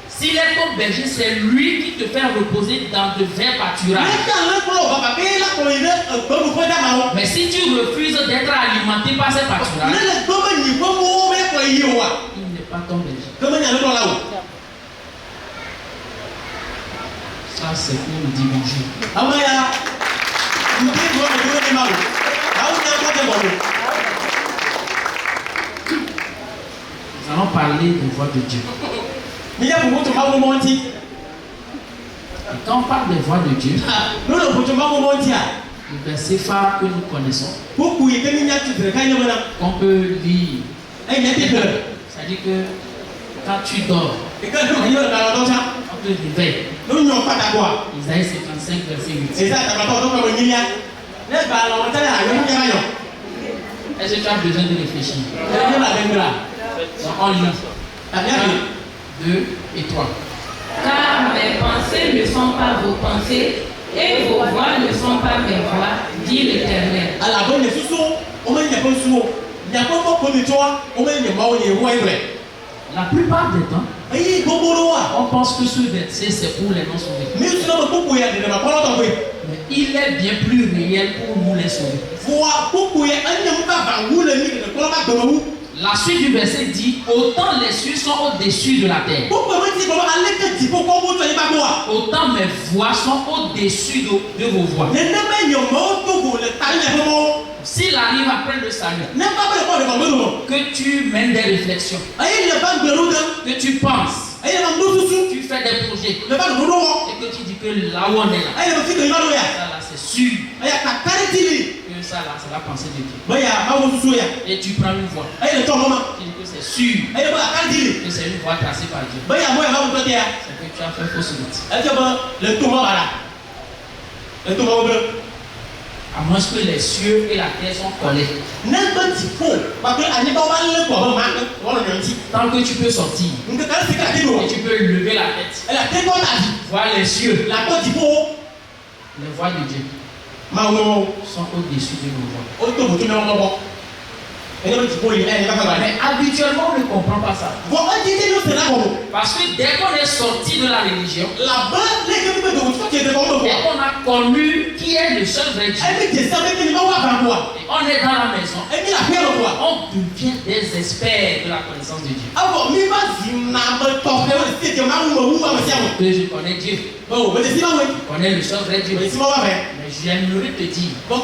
A: S'il est ton berger, c'est lui qui te fait reposer dans de verts pâturages. Mais si tu refuses d'être alimenté par ces pâturages, il n'est pas ton berger. Ça c'est pour le dimanche. Nous allons parler des voix de Dieu. Et quand on parle des voix de Dieu, le verset phare que nous connaissons, qu'on peut lire, c'est-à-dire que quand tu dors, on te réveille. Isaïe 55, verset 8. Est-ce que tu as besoin de réfléchir? Donc on lit. 1, 2 et 3.
B: Car mes pensées ne sont pas vos pensées et vos voix ne sont pas mes voix, dit l'Éternel.
A: La plupart des temps, on pense que ce verset c'est pour les non-sauvés. Mais il est bien plus réel pour nous les sauvés. La suite du verset dit: autant les cieux sont au-dessus de la terre, autant mes voix sont au-dessus de vos voix. S'il arrive après le salut, que tu mènes des réflexions, que tu penses, Tu fais des projets. Et que tu dis que là où on est là. Ça là, c'est sûr. Que ça là, c'est la pensée de Dieu. Et tu prends une voix. Tu dis que c'est sûr. Que c'est une voie tracée par Dieu. C'est que tu as fait fausse route. À moins que les cieux et la terre sont collés. Tant que tu peux sortir, et tu peux lever la tête, voir les cieux, les voies de Dieu sont au-dessus de nos voies. Mais habituellement, on ne comprend pas ça. Parce que dès qu'on est sorti de la religion, et qu'on a connu qui est le seul vrai Dieu, et on est dans la maison, on devient des experts de la connaissance de Dieu. Que je connais Dieu. Je connais le seul vrai Dieu. Mais j'aimerais te dire, ça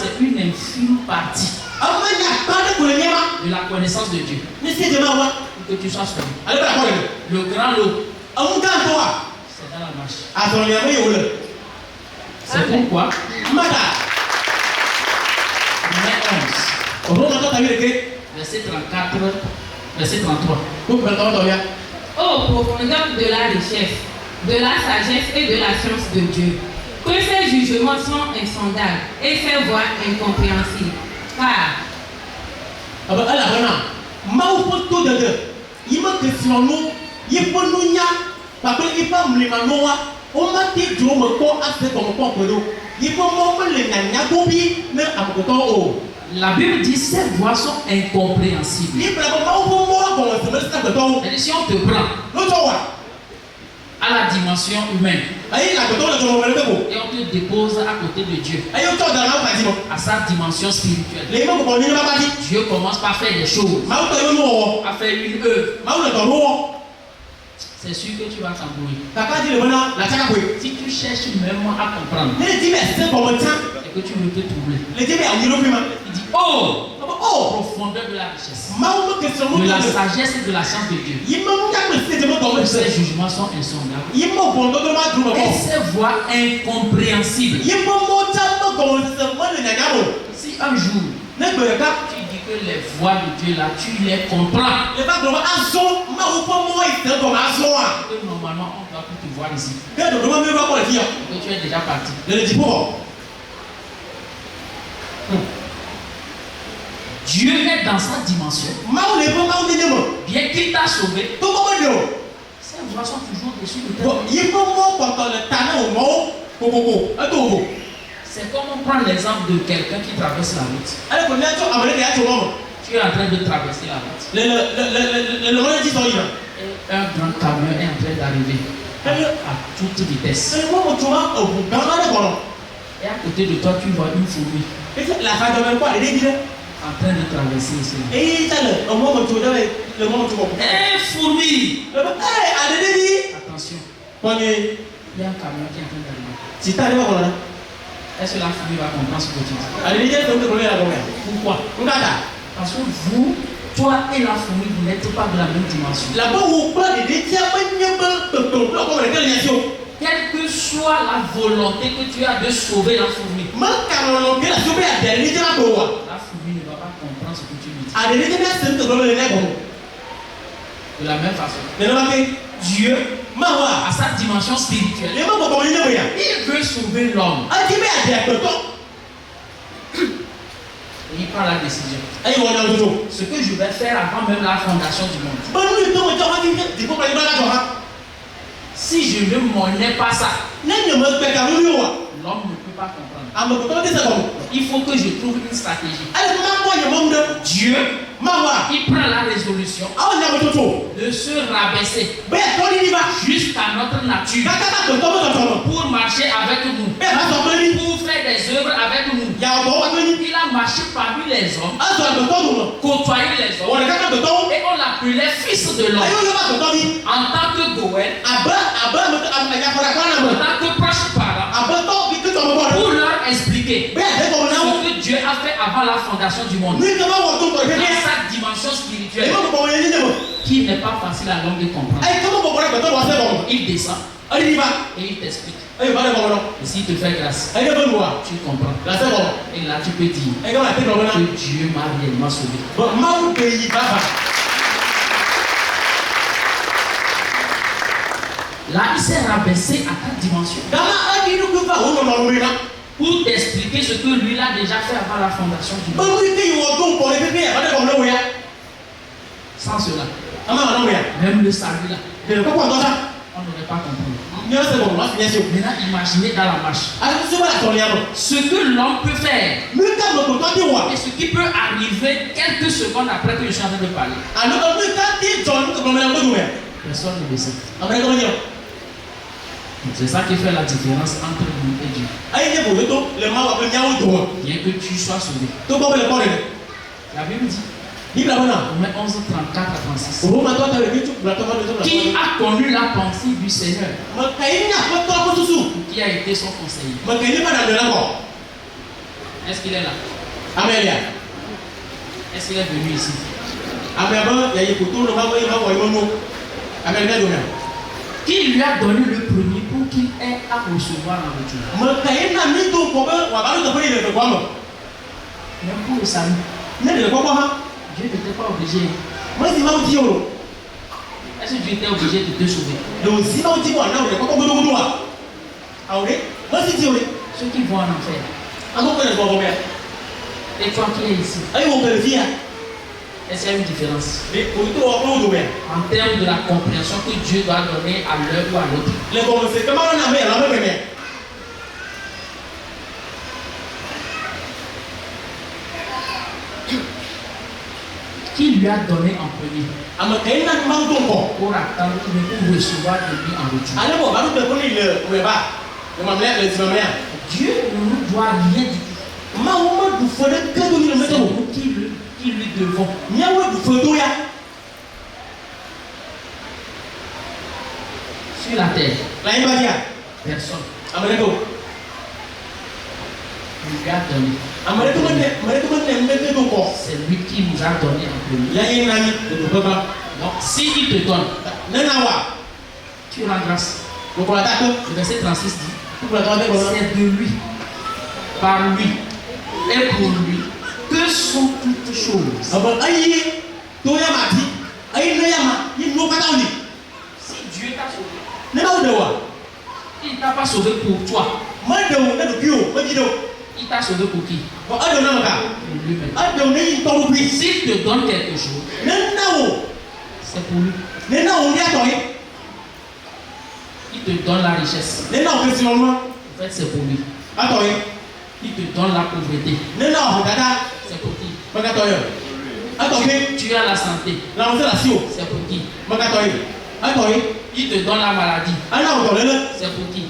A: c'est une infime partie de la connaissance de Dieu. Que tu sois sauvé. Le grand lot, c'est dans la marche. C'est pourquoi Romains 11, verset 34, verset 33.
B: Ô profondeur de la richesse, de la sagesse et de la science de Dieu, que ses jugements sont insondables et ses voies incompréhensibles. Car
A: la Bible dit ces voies sont incompréhensibles. Et si on te prend à la dimension humaine et on te dépose à côté de Dieu, à sa dimension spirituelle, Dieu commence par faire des choses, à faire une œuvre. C'est sûr que tu vas t'embrouiller. Si tu cherches même à comprendre et que tu veux te troubler, il dit oh, profondeur de la richesse, de la sagesse et de la science de Dieu. Ces jugements sont insondables et ces voies incompréhensibles. Si un jour tu dis que les voies de Dieu là, tu les comprends, que normalement on doit plus te voir ici, que tu es déjà parti. Dieu est dans sa dimension. Bien qu'il t'a sauvé, ces voies sont toujours dessus de terre. C'est comme on prend l'exemple de quelqu'un qui traverse la route. Tu es en train de traverser la route. Et un grand camion est en train d'arriver à toute vitesse. Et à côté de toi, tu vois une fourmi en train de traverser ici. Fourmi! Attention. Il y a un camion qui est en train d'arriver. Est-ce que la fourmi va comprendre ce que tu dis? Pourquoi? Parce que vous, toi et la fourmi, vous n'êtes pas de la même dimension. Quelle que soit la volonté que tu as de sauver la fourmi, la fourmi ne va pas comprendre ce que tu lui dis. De la même façon, Dieu, à sa dimension spirituelle, il veut sauver l'homme. Et il prend la décision. Ce que je vais faire avant même la fondation du monde. Si je ne m'en ai pas ça, l'homme ne peut pas comprendre. Il faut que je trouve une stratégie. Dieu, il prend la résolution de se rabaisser jusqu'à notre nature pour marcher avec nous, pour faire des œuvres avec nous. Il a marché parmi les hommes, côtoyé les hommes, et on l'appelait fils de l'homme. En tant que Goël, en tant que proche parent, pour leur expliquer ce que Dieu a fait avant la fondation du monde, dans sa dimension spirituelle. qui n'est pas facile à l'homme de comprendre. Il descend et il t'explique. Et s'il te fait grâce, tu comprends. Et là, tu peux dire que Dieu m'a réellement sauvé. Là, il s'est rabaissé à 4 dimensions pour t'expliquer ce que lui a déjà fait avant la fondation du monde. Sans cela, même le salut là, on n'aurait pas compris. Maintenant, imaginez dans la marche ce que l'homme peut faire et ce qui peut arriver quelques secondes après que je suis en train de parler. Personne ne le sait. C'est ça qui fait la différence entre nous et Dieu. Bien que tu sois sauvé. La Bible dit, Romains 11, 34 à 36. Qui a connu la pensée du Seigneur? Qui a été son conseiller? Est-ce qu'il est là? Est-ce qu'il est venu ici? Qui lui a donné le premier pour qu'il ait à recevoir en retour? Même pour le salut. Dieu n'était pas obligé. Est-ce que Dieu était obligé de te sauver? Ceux qui vont en enfer. Et toi qui es ici. Est-ce qu'il y a une différence en termes de la compréhension que Dieu doit donner à l'un ou à l'autre? Qui lui a donné en premier pour attendre pour recevoir de lui en retour? Dieu ne nous doit rien du tout. C'est nous qui lui devons. Sur la terre, personne ne lui a donné. C'est lui qui nous a donné en premier. Donc, s'il te donne, tu rends grâce. Le verset 36 dit, c'est de lui, par lui et pour lui que sont toutes choses. Si Dieu t'a sauvé, il ne t'a pas sauvé pour toi. Il t'a sauvé pour qui? Pour lui-même. S'il te donne quelque chose, c'est pour lui. Il te donne la richesse. En fait, c'est pour lui. Il te donne la pauvreté. C'est pour qui? Tu as la santé. C'est pour qui? Il te donne la maladie. C'est pour qui?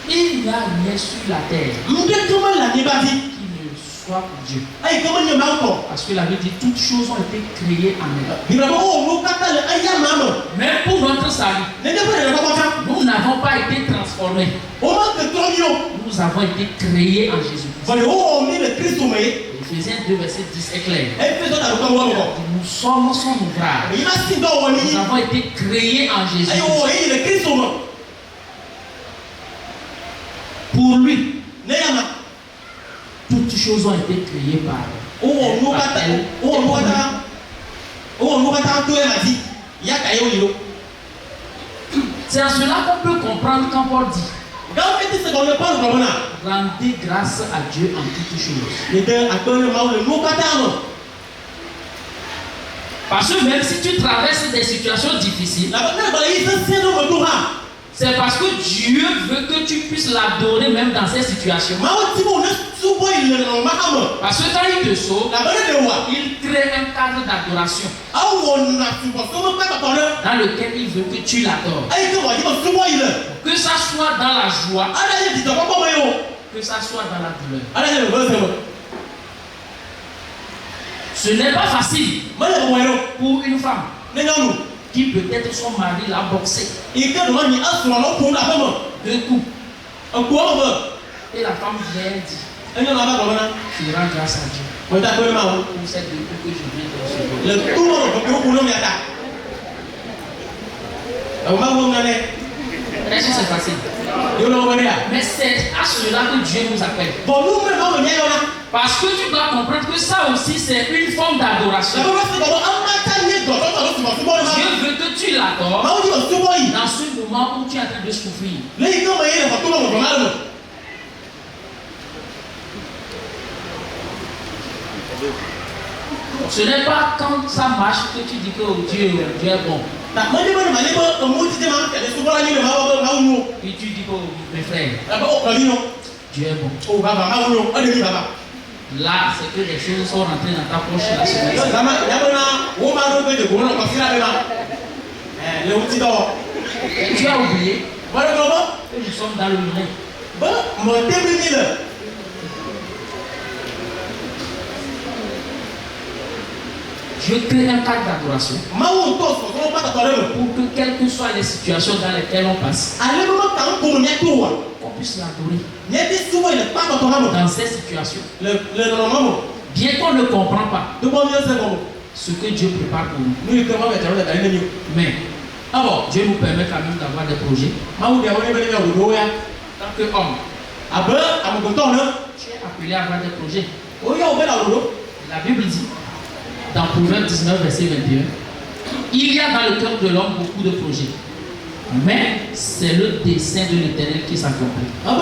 A: Il n'y a rien sur la terre qui ne soit pour Dieu. Parce que la Bible dit toutes choses ont été créées en elle. Même pour notre salut, nous n'avons pas été transformés. Nous avons été créés en Jésus. Éphésiens 2, verset 10 est clair. Nous sommes son ouvrage. Nous avons été créés en Jésus. Pour lui, toutes choses ont été créées par elle. C'est en cela qu'on peut comprendre quand Paul dit rendez grâce à Dieu en toutes choses. Parce que même si tu traverses des situations difficiles, c'est parce que Dieu veut que tu puisses l'adorer même dans ces situations. Parce que quand il te sauve, il crée un cadre d'adoration dans lequel il veut que tu l'adores. Que ça soit dans la joie, que ça soit dans la douleur. Ce n'est pas facile pour une femme qui peut-être son mari l'a boxé. Deux coups. Et la femme vient dire Tu rends grâce à Dieu pour cette bénédiction que je viens de recevoir. Est-ce que c'est facile? Mais c'est à cela que Dieu nous appelle. Parce que tu dois comprendre que ça aussi c'est une forme d'adoration. Dieu veut que tu l'adores dans ce moment où tu es en train de souffrir. Ce n'est pas quand ça marche que tu dis que Dieu est bon. Et tu dis que mes frères, Dieu est bon. Là, c'est que les choses sont rentrées dans ta poche la semaine. Tu as oublié que nous sommes dans le lien. Je crée un cadre d'adoration pour que, quelles que soient les situations dans lesquelles on passe, on puisse l'adorer dans ces situations. Bien qu'on ne comprenne pas ce que Dieu prépare pour nous. Mais Dieu nous permet quand même d'avoir des projets. En tant qu'homme, tu es appelé à avoir des projets. La Bible dit dans Proverbe 19, verset 21, il y a dans le cœur de l'homme beaucoup de projets, mais c'est le dessein de l'Éternel qui s'accomplit. Dans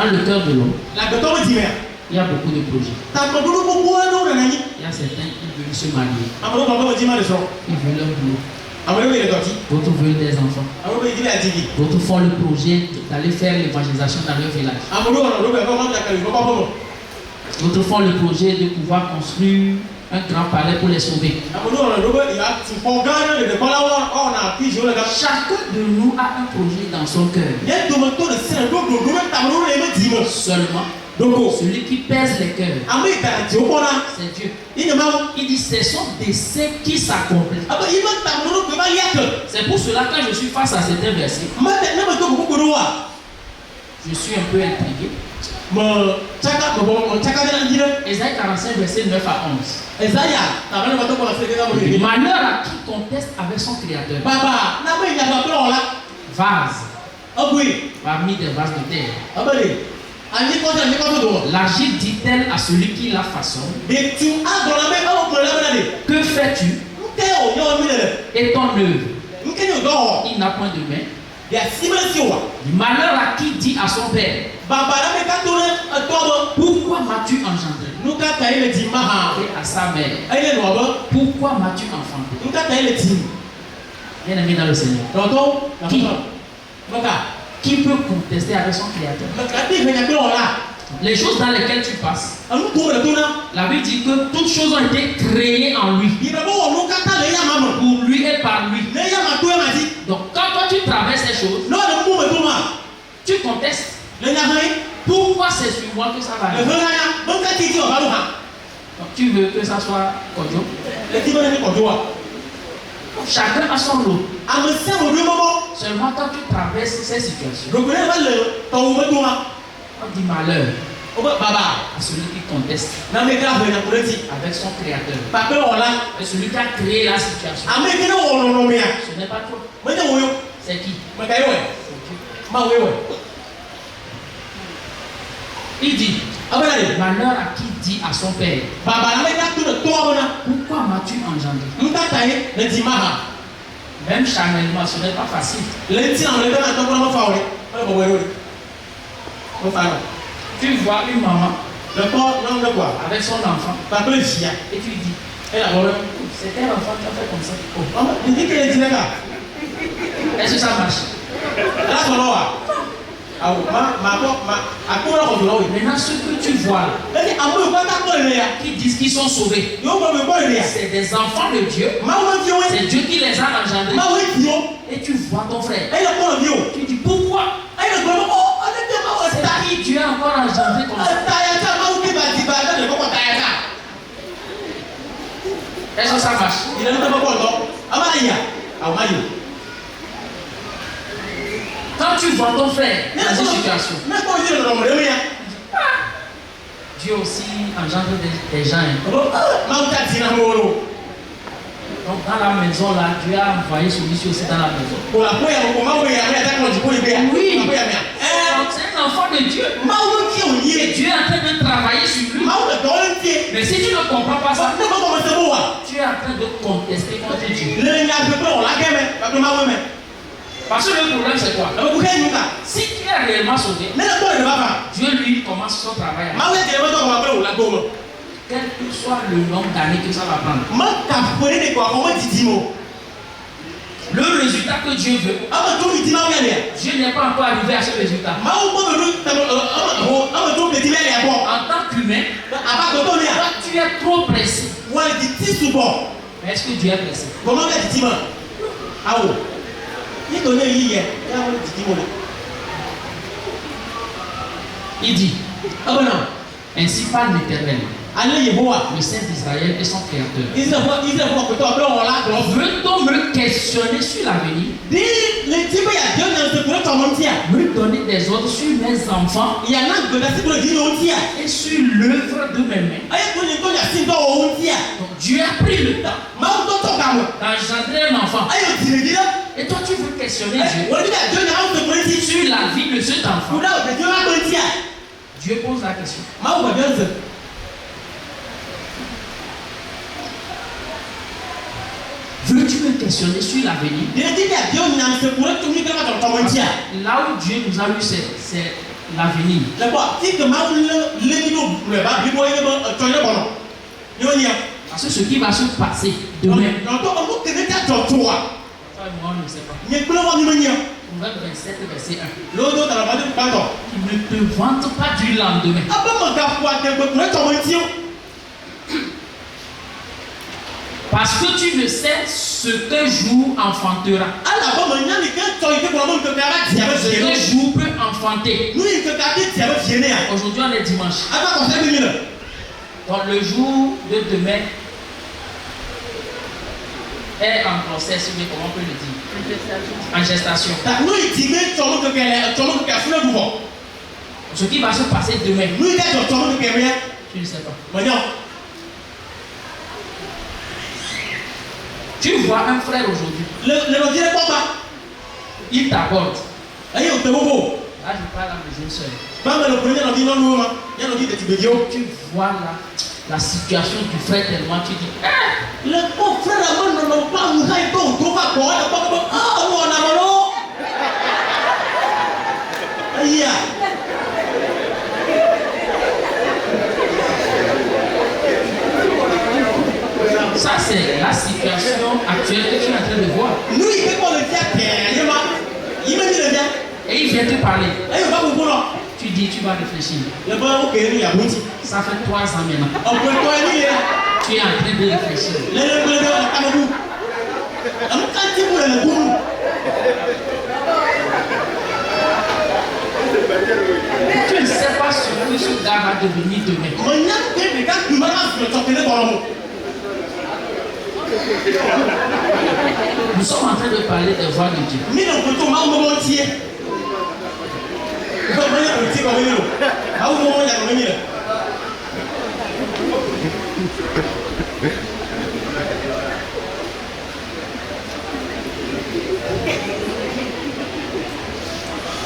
A: le cœur de l'homme, il y a beaucoup de projets. Il y a certains qui veulent se marier, ils veulent un boulot. D'autres veulent des enfants. D'autres font le projet d'aller faire l'évangélisation dans leur village. D'autres font le projet de pouvoir construire un grand palais pour les sauver. Chacun de nous a un projet dans son cœur. Seulement, celui qui pèse les cœurs, c'est Dieu. Il dit c'est son dessein qui s'accomplit. C'est pour cela que quand je suis face à certains versets, je suis un peu intrigué. Ésaïe 45, verset 9 à 11. Malheur à qui conteste avec son créateur. Vase parmi des vases de terre. L'argile dit-elle à celui qui la façonne, que fais-tu? Et ton œuvre, il n'a point de main. Malheur à qui dit à son père, pourquoi m'as-tu engendré? Et à sa mère, pourquoi m'as-tu enfanté? Bien aimé dans le Seigneur, qui peut contester avec son créateur? Les choses dans lesquelles tu passes, la Bible dit que toutes choses ont été créées en lui, pour lui et par lui. Donc quand toi tu traverses ces choses, tu contestes. Pourquoi c'est sur moi que ça va arriver? Donc tu veux que ça soit Kodjo? Chacun a son lot. Seulement quand tu traverses ces situations, on dit malheur à celui qui conteste avec son créateur. Et celui qui a créé la situation. Ce n'est pas toi. C'est qui? Il dit malheur à qui dit à son père, pourquoi m'as-tu engendré? Même charnellement, ce n'est pas facile. Tu vois une maman avec son enfant et tu dis, c'est quel enfant qui a fait comme ça? Est-ce que ça marche? Maintenant, ce que tu vois là, qui disent qu'ils sont sauvés, c'est des enfants de Dieu. C'est Dieu qui les a engendrés. Et tu vois ton frère. Tu dis pourquoi? C'est qui Dieu a encore engendré comme ça? Est-ce que ça marche? tu vois ton frère dans une situation, Dieu aussi engendre des gens. Donc dans la maison là, Dieu a envoyé celui-ci aussi dans la maison. Oui, c'est un enfant de Dieu. Et Dieu est en train de travailler sur lui. Mais si tu ne comprends pas ça, tu es en train de contester contre Dieu. Parce que le problème c'est quoi? Si tu es réellement sauvé, Dieu lui commence son travail. Quel que soit le nombre d'années que ça va prendre. Le résultat que Dieu veut, Dieu n'est pas encore arrivé à ce résultat. En tant qu'humain, tu es trop pressé. Mais est-ce que Dieu est pressé? Il dit, ainsi parle l'Éternel, le Saint d'Israël et son Créateur. Veut-on me questionner sur l'avenir? Me donner des ordres sur mes enfants et sur l'œuvre de mes mains. Donc Dieu a pris le temps d'engendrer un enfant. Et toi tu veux questionner Dieu sur la vie de cet enfant. Dieu pose la question. Veux-tu me questionner sur l'avenir? Là où Dieu nous a eu, c'est l'avenir. Parce que ce qui va se passer demain, toi et moi, on ne sait pas. Proverbe 27, verset 1. Il ne te vante pas du lendemain. Parce que tu ne sais ce que jour enfantera. Ce que jour peut enfanter. Aujourd'hui on est dimanche. Donc le jour de demain est en grossesse, mais comment on peut le dire? En gestation. Ce qui va se passer demain, tu ne sais pas. Tu vois un frère aujourd'hui, il t'aborde. Là je parle à mes jeunes soeurs. Tu vois la situation du frère tellement, tu dis le pauvre frère ça c'est la situation actuelle que tu es en train de voir. Et il vient te parler. Tu dis, tu vas réfléchir. Ça fait 3 ans maintenant. Tu es en train de réfléchir. Tu ne sais pas ce que ce gars va devenir demain. Nous sommes en train de parler des voix de Dieu.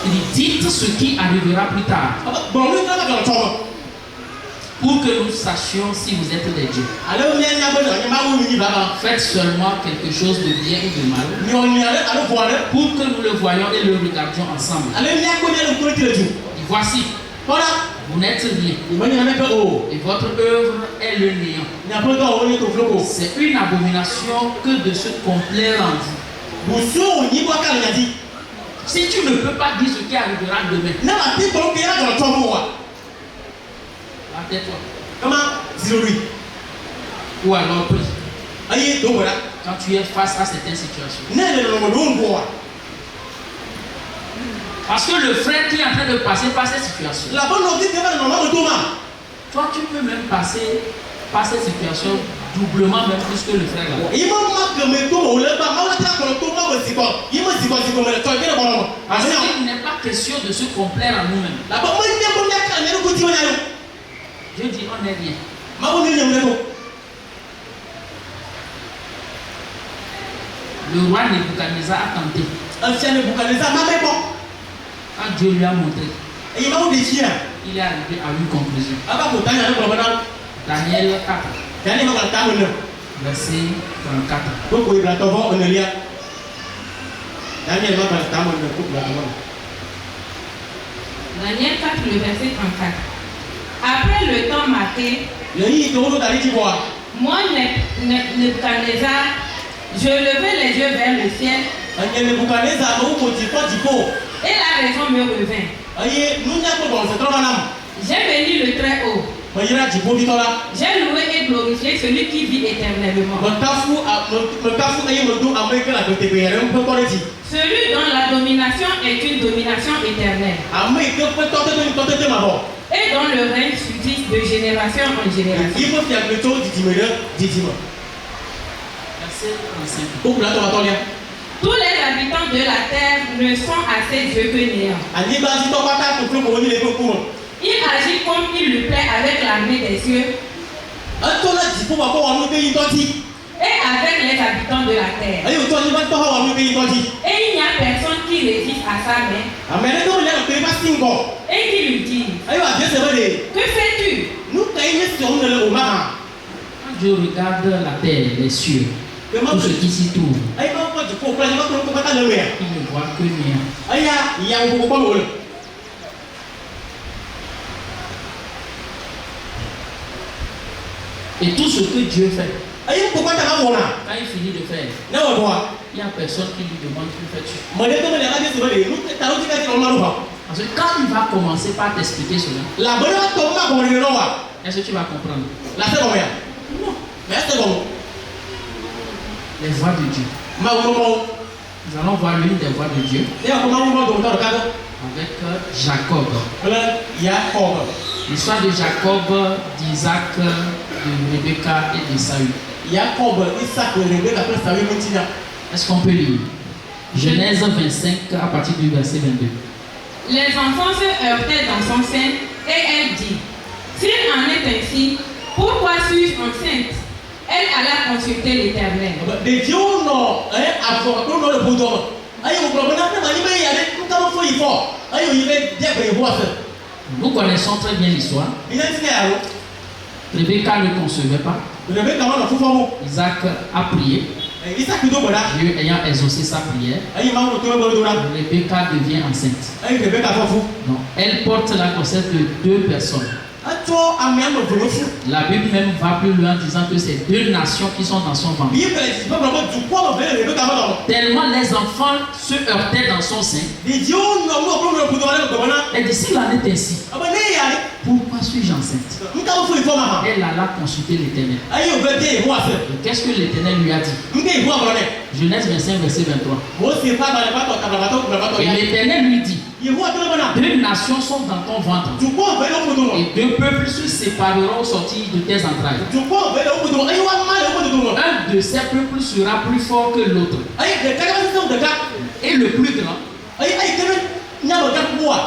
A: Il dit ce qui arrivera plus tard. Pour que nous sachions si vous êtes des dieux. Faites seulement quelque chose de bien ou de mal. Pour que nous le voyions et le regardions ensemble. Et voici, vous n'êtes rien. Et votre œuvre est le néant. C'est une abomination que de se complaire en vous. Si tu ne peux pas dire ce qui arrivera demain, tais-toi. Ou alors prie. Quand tu es face à certaines situations. Parce que le frère qui est en train de passer par cette situation, toi tu peux même passer par cette situation doublement même plus que le frère là. Parce qu'il n'est pas l'impression de se complaire en nous-mêmes. Dieu dit on n'est rien. Le roi Nebuchadnezzar a tenté. Quand Dieu lui a montré, il est arrivé à une conclusion. Daniel 4, verset 34.
B: Daniel 4, le verset 34. Après le temps marqué, moi, Nebuchadnezzar, je levai les yeux vers le ciel et la raison me revint. J'ai béni le très haut. J'ai loué et glorifié celui qui vit éternellement. Celui dont la domination est une domination éternelle. Et dont le règne subsiste de génération en génération. Tous les habitants de la terre ne sont à ses yeux que néants. Il agit comme il lui plaît avec l'armée des cieux et avec les habitants de la terre. Et il n'y a personne qui résiste à sa main. Et qui lui dit: que fais-tu?
A: Quand Dieu regarde la terre, les cieux, tout ce qui s'y trouve, il ne voit que néant. Et tout ce que Dieu fait, quand il finit de faire, il n'y a personne qui lui demande que fais-tu. Parce que quand il va commencer par t'expliquer cela, est-ce que tu vas comprendre? Non. Les voies de Dieu. Nous allons voir l'une des voies de Dieu avec Jacob. L'histoire de Jacob, d'Isaac, de Rebecca et d'Esaü. Est-ce qu'on peut lire Genèse 25 à partir du verset 22.
B: Les enfants se heurtaient dans son sein et elle dit: s'il en est ainsi, pourquoi suis-je enceinte? Elle alla consulter l'Éternel.
A: Nous connaissons très bien l'histoire. Rebecca ne concevait pas. Isaac a prié. Dieu ayant exaucé sa prière, Rebecca devient enceinte. Non, elle porte la grossesse de 2 personnes. La Bible même va plus loin en disant que c'est 2 nations qui sont dans son ventre. Tellement les enfants se heurtaient dans son sein. Elle dit: s'il en est ainsi, pourquoi suis-je enceinte? Elle alla consulter l'Éternel. Qu'est-ce que l'Éternel lui a dit? Genèse 25, verset 23. Et l'Éternel lui dit: 2 nations sont dans ton ventre, et 2 peuples se sépareront au sortir de tes entrailles. Un de ces peuples sera plus fort que l'autre, et le plus grand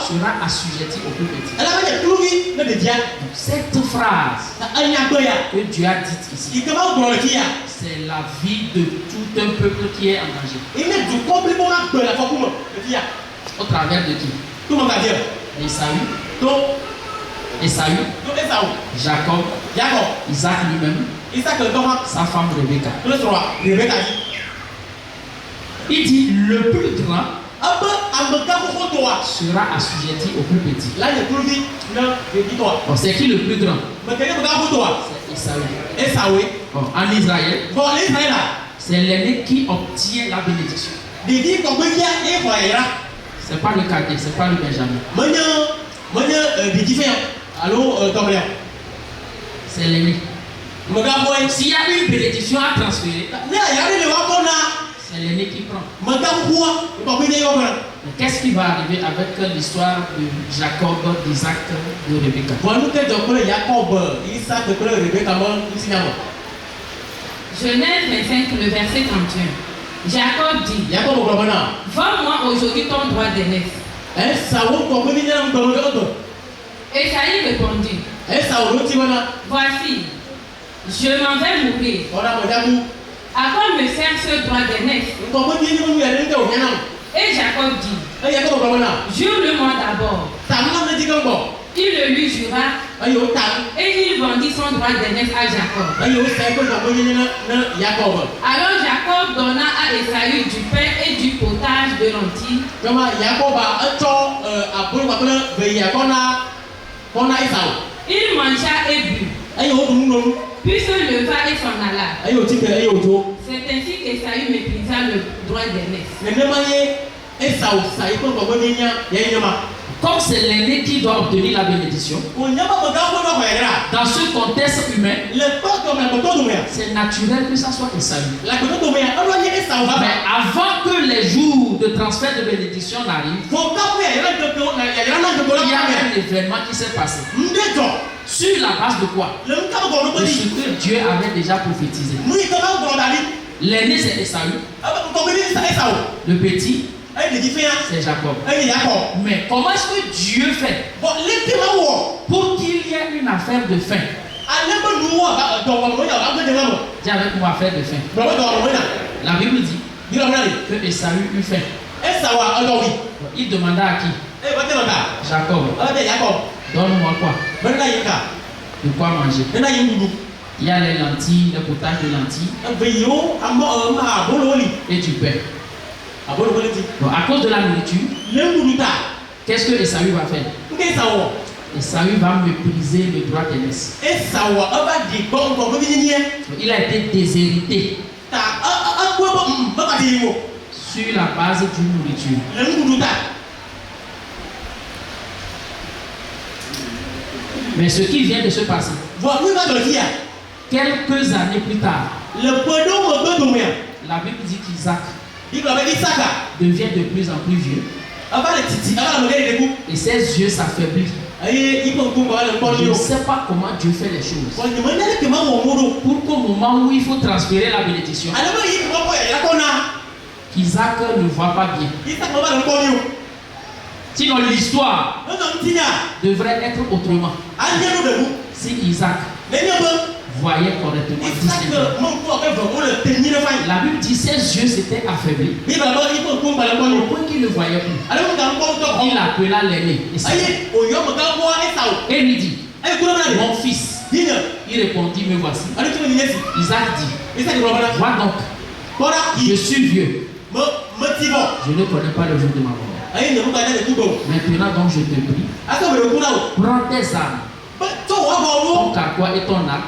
A: sera assujetti au plus petit. Cette phrase que Dieu a dite ici, c'est la vie de tout un peuple qui est engagé. Au travers de qui? Esaü, Jacob, Isaac lui-même, sa femme Rebecca. Il dit: le plus grand sera assujetti au plus petit. Bon, c'est qui le plus grand? C'est Esaü. Bon, en Israël, c'est l'aîné qui obtient la bénédiction. C'est pas le cadet, c'est pas le Benjamin. C'est l'aîné. S'il y a une bénédiction à transférer, c'est l'aîné qui prend. Mais qu'est-ce qui va arriver avec l'histoire de Jacob, d'Isaac, de Rebecca?
B: Genèse 25, le verset 31. Jacob dit: vends-moi aujourd'hui ton droit d'aînesse. Esaïe répondit, voici, je m'en vais mourir. À quoi me sert ce droit d'aînesse? Et Jacob dit, jure-le-moi d'abord. Il le lui jura et il vendit son droit d'aînesse à Jacob. Alors Jacob donna à Esaü du pain et du potage de lentilles. Il mangea et but, puis se leva et s'en alla. C'est ainsi qu'Esaü méprisa le droit d'aînesse.
A: Comme c'est l'aîné qui doit obtenir la bénédiction, dans ce contexte humain, c'est naturel que ça soit Esaü. Mais avant que les jours de transfert de bénédiction n'arrivent, il y a un événement qui s'est passé. Sur la base de quoi? De ce que Dieu avait déjà prophétisé. L'aîné c'est Esaü. Le petit c'est Jacob. Mais comment est-ce que Dieu fait pour qu'il y ait une affaire de faim? Dis avec moi affaire de faim. La Bible dit que Esaü eut faim. Il demanda à qui? Jacob. Donne-moi quoi? De quoi manger? Il y a les lentilles, le potage de lentilles et du pain. Donc, à cause de la nourriture, qu'est-ce que Esaü va faire? Esaü va mépriser le droit d'aînesse. Il a été déshérité sur la base d'une nourriture. Mais ce qui vient de se passer, quelques années plus tard, la Bible dit qu'Isaac devient de plus en plus vieux et ses yeux s'affaiblissent. Je ne sais pas comment Dieu fait les choses. Pour qu'au moment où il faut transférer la bénédiction, Isaac ne voit pas bien. Sinon l'histoire devrait être autrement. Si Isaac voyait correctement, la Bible dit ses yeux s'étaient affaiblis au point qu'il ne voyait plus. Il appela l'aîné et lui dit, mon fils. Il répondit, me voici. Isaac dit, vois donc, je suis vieux, je ne connais pas le jour de ma mort. Maintenant donc je te prie, prends tes armes, ton carquois et ton arc,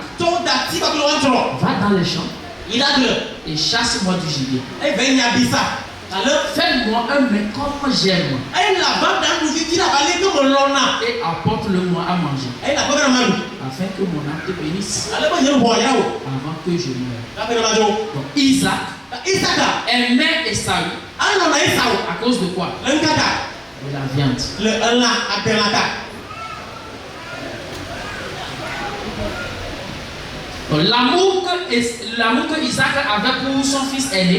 A: va dans les champs et chasse-moi du gibier. Fais-moi un mets comme j'aime et apporte-le-moi à manger, afin que mon âme te bénisse avant que je meure. Donc Isaac aimait Esaü à cause de quoi? De la viande. L'amour que Isaac avait pour son fils aîné,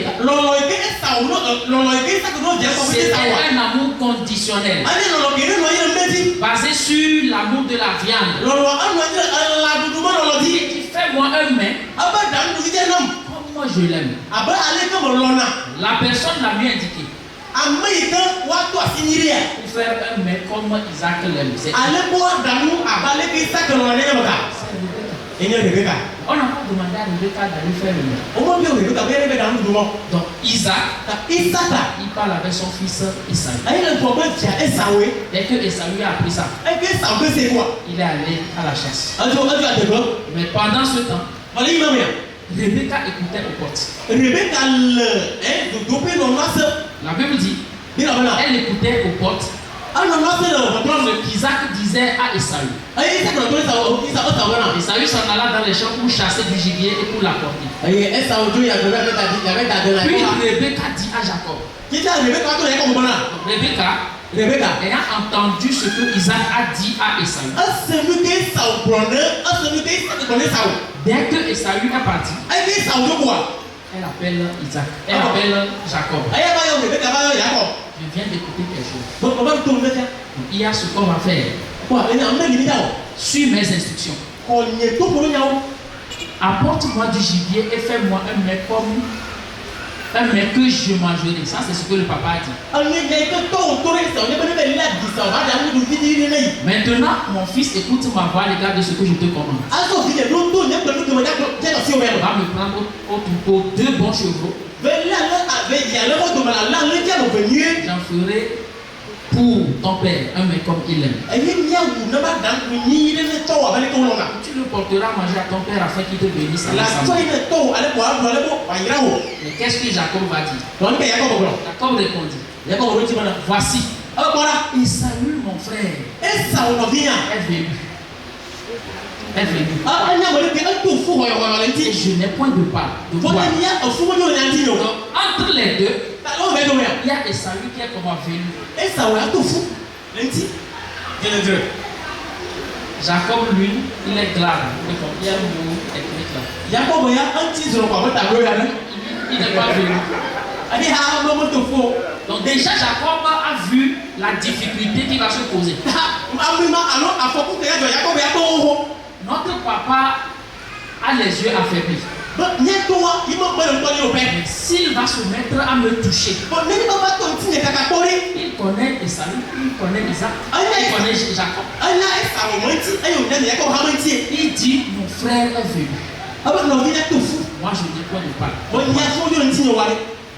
A: c'était un amour conditionnel, basé sur l'amour de la viande. Il dit, fais-moi un mets comme moi je l'aime. La personne l'a mieux indiqué. Pour faire un mets comme Isaac l'aime. On n'a pas demandé à Rebecca d'aller faire le mets. Donc Isaac, il parle avec son fils Esaü. Dès que Esaü a appris ça, il est allé à la chasse. Mais pendant ce temps, Rebecca écoutait aux portes. La Bible dit, elle écoutait aux portes ce qu'Isaac disait à Esaü. Esaü s'en alla dans les champs pour chasser du gibier et pour l'apporter. Puis Rebecca dit à Jacob. Rebecca ayant entendu ce que Isaac a dit à Esaü. Dès que Esaü est parti, Elle appelle Isaac. Elle appelle Jacob. Je viens d'écouter quelque chose. Donc, il y a ce qu'on va faire. Suis mes instructions. Apporte-moi du gibier et fais-moi un mets que je mangerai. Ça, c'est ce que le papa a dit. Maintenant, mon fils, écoute ma voix, regarde ce que je te commande. Va me prendre au troupeau 2 bons chevaux. J'en ferai pour ton père un mec comme il aime. Tu le porteras manger à ton père afin qu'il te bénisse. Mais qu'est-ce que Jacob va dire? Jacob répondit, voici, Esaü mon frère est venu. Et je n'ai point de part de bois. Donc, entre les deux, il y a Esaü qui est comme venu. Jacob, lui, il est glad. Il y a un mot technique là. Il n'est pas venu. Donc déjà Jacob a vu la difficulté qui va se poser. Notre papa a les yeux affaiblis. S'il va se mettre à me toucher, il connaît Esaü, il connaît Isaac, il connaît Jacob. Il dit, mon frère est venu. Moi je n'ai point de part.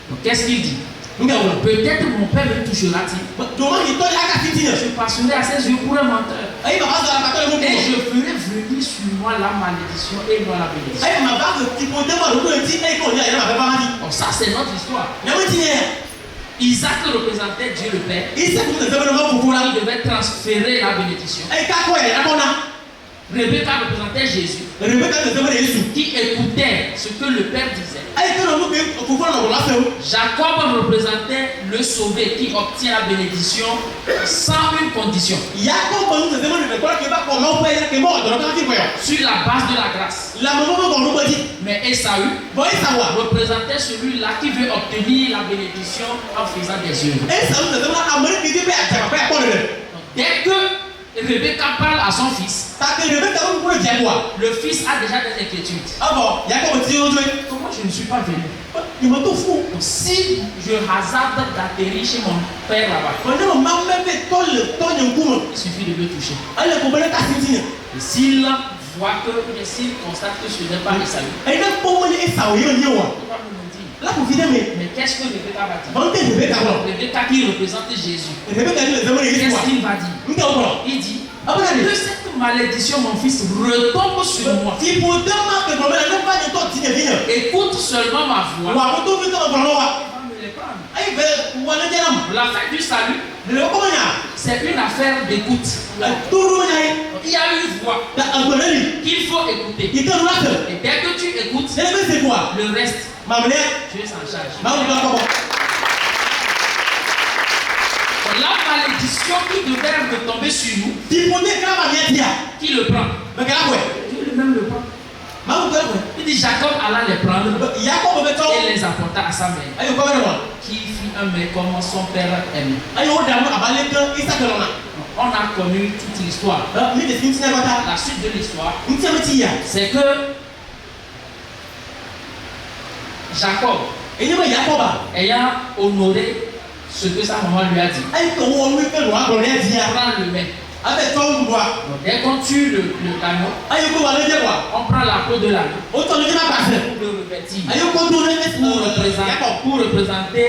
A: Donc qu'est-ce qu'il dit? Peut-être mon père me touchera-t-il. Je passerai à ses yeux pour un menteur. Et je ferai venir sur moi la malédiction et non la bénédiction. Donc ça c'est notre histoire. Isaac représentait Dieu le Père. Il devait transférer la bénédiction. Rebecca représentait Jésus, qui écoutait ce que le Père disait. Jacob représentait le sauvé qui obtient la bénédiction sans une condition. Sur la base de la grâce. Mais Esaü représentait celui-là qui veut obtenir la bénédiction en faisant des œuvres. Dès que Rebecca parle à son fils, le fils a déjà des inquiétudes. Comment je ne suis pas venu? Si je hasarde d'atterrir chez mon père là-bas, il suffit de le toucher. Et s'il voit que, s'il constate que ce n'est pas Esaü, mais qu'est-ce que Rebecca va dire? Rebecca qui représente Jésus. Qu'est-ce qu'il va dire? Il dit que cette malédiction, mon fils, retombe sur moi. Écoute seulement ma voix. La fête du salut, c'est une affaire d'écoute. Il y a une voix qu'il faut écouter. Et dès que tu écoutes, le reste, Dieu s'en charge. La malédiction qui devait me tomber sur nous, qui le prend? Dieu lui-même le prend. Il dit Jacob alla les prendre et les apporta à sa mère, qui fit un mets comme son père aimé. On a connu toute l'histoire. La suite de l'histoire, c'est que Jacob, ayant honoré ce que sa maman lui a dit, prend le mets. Dès qu'on tue l'agneau, on prend la peau de l'agneau pour le revêtir, pour représenter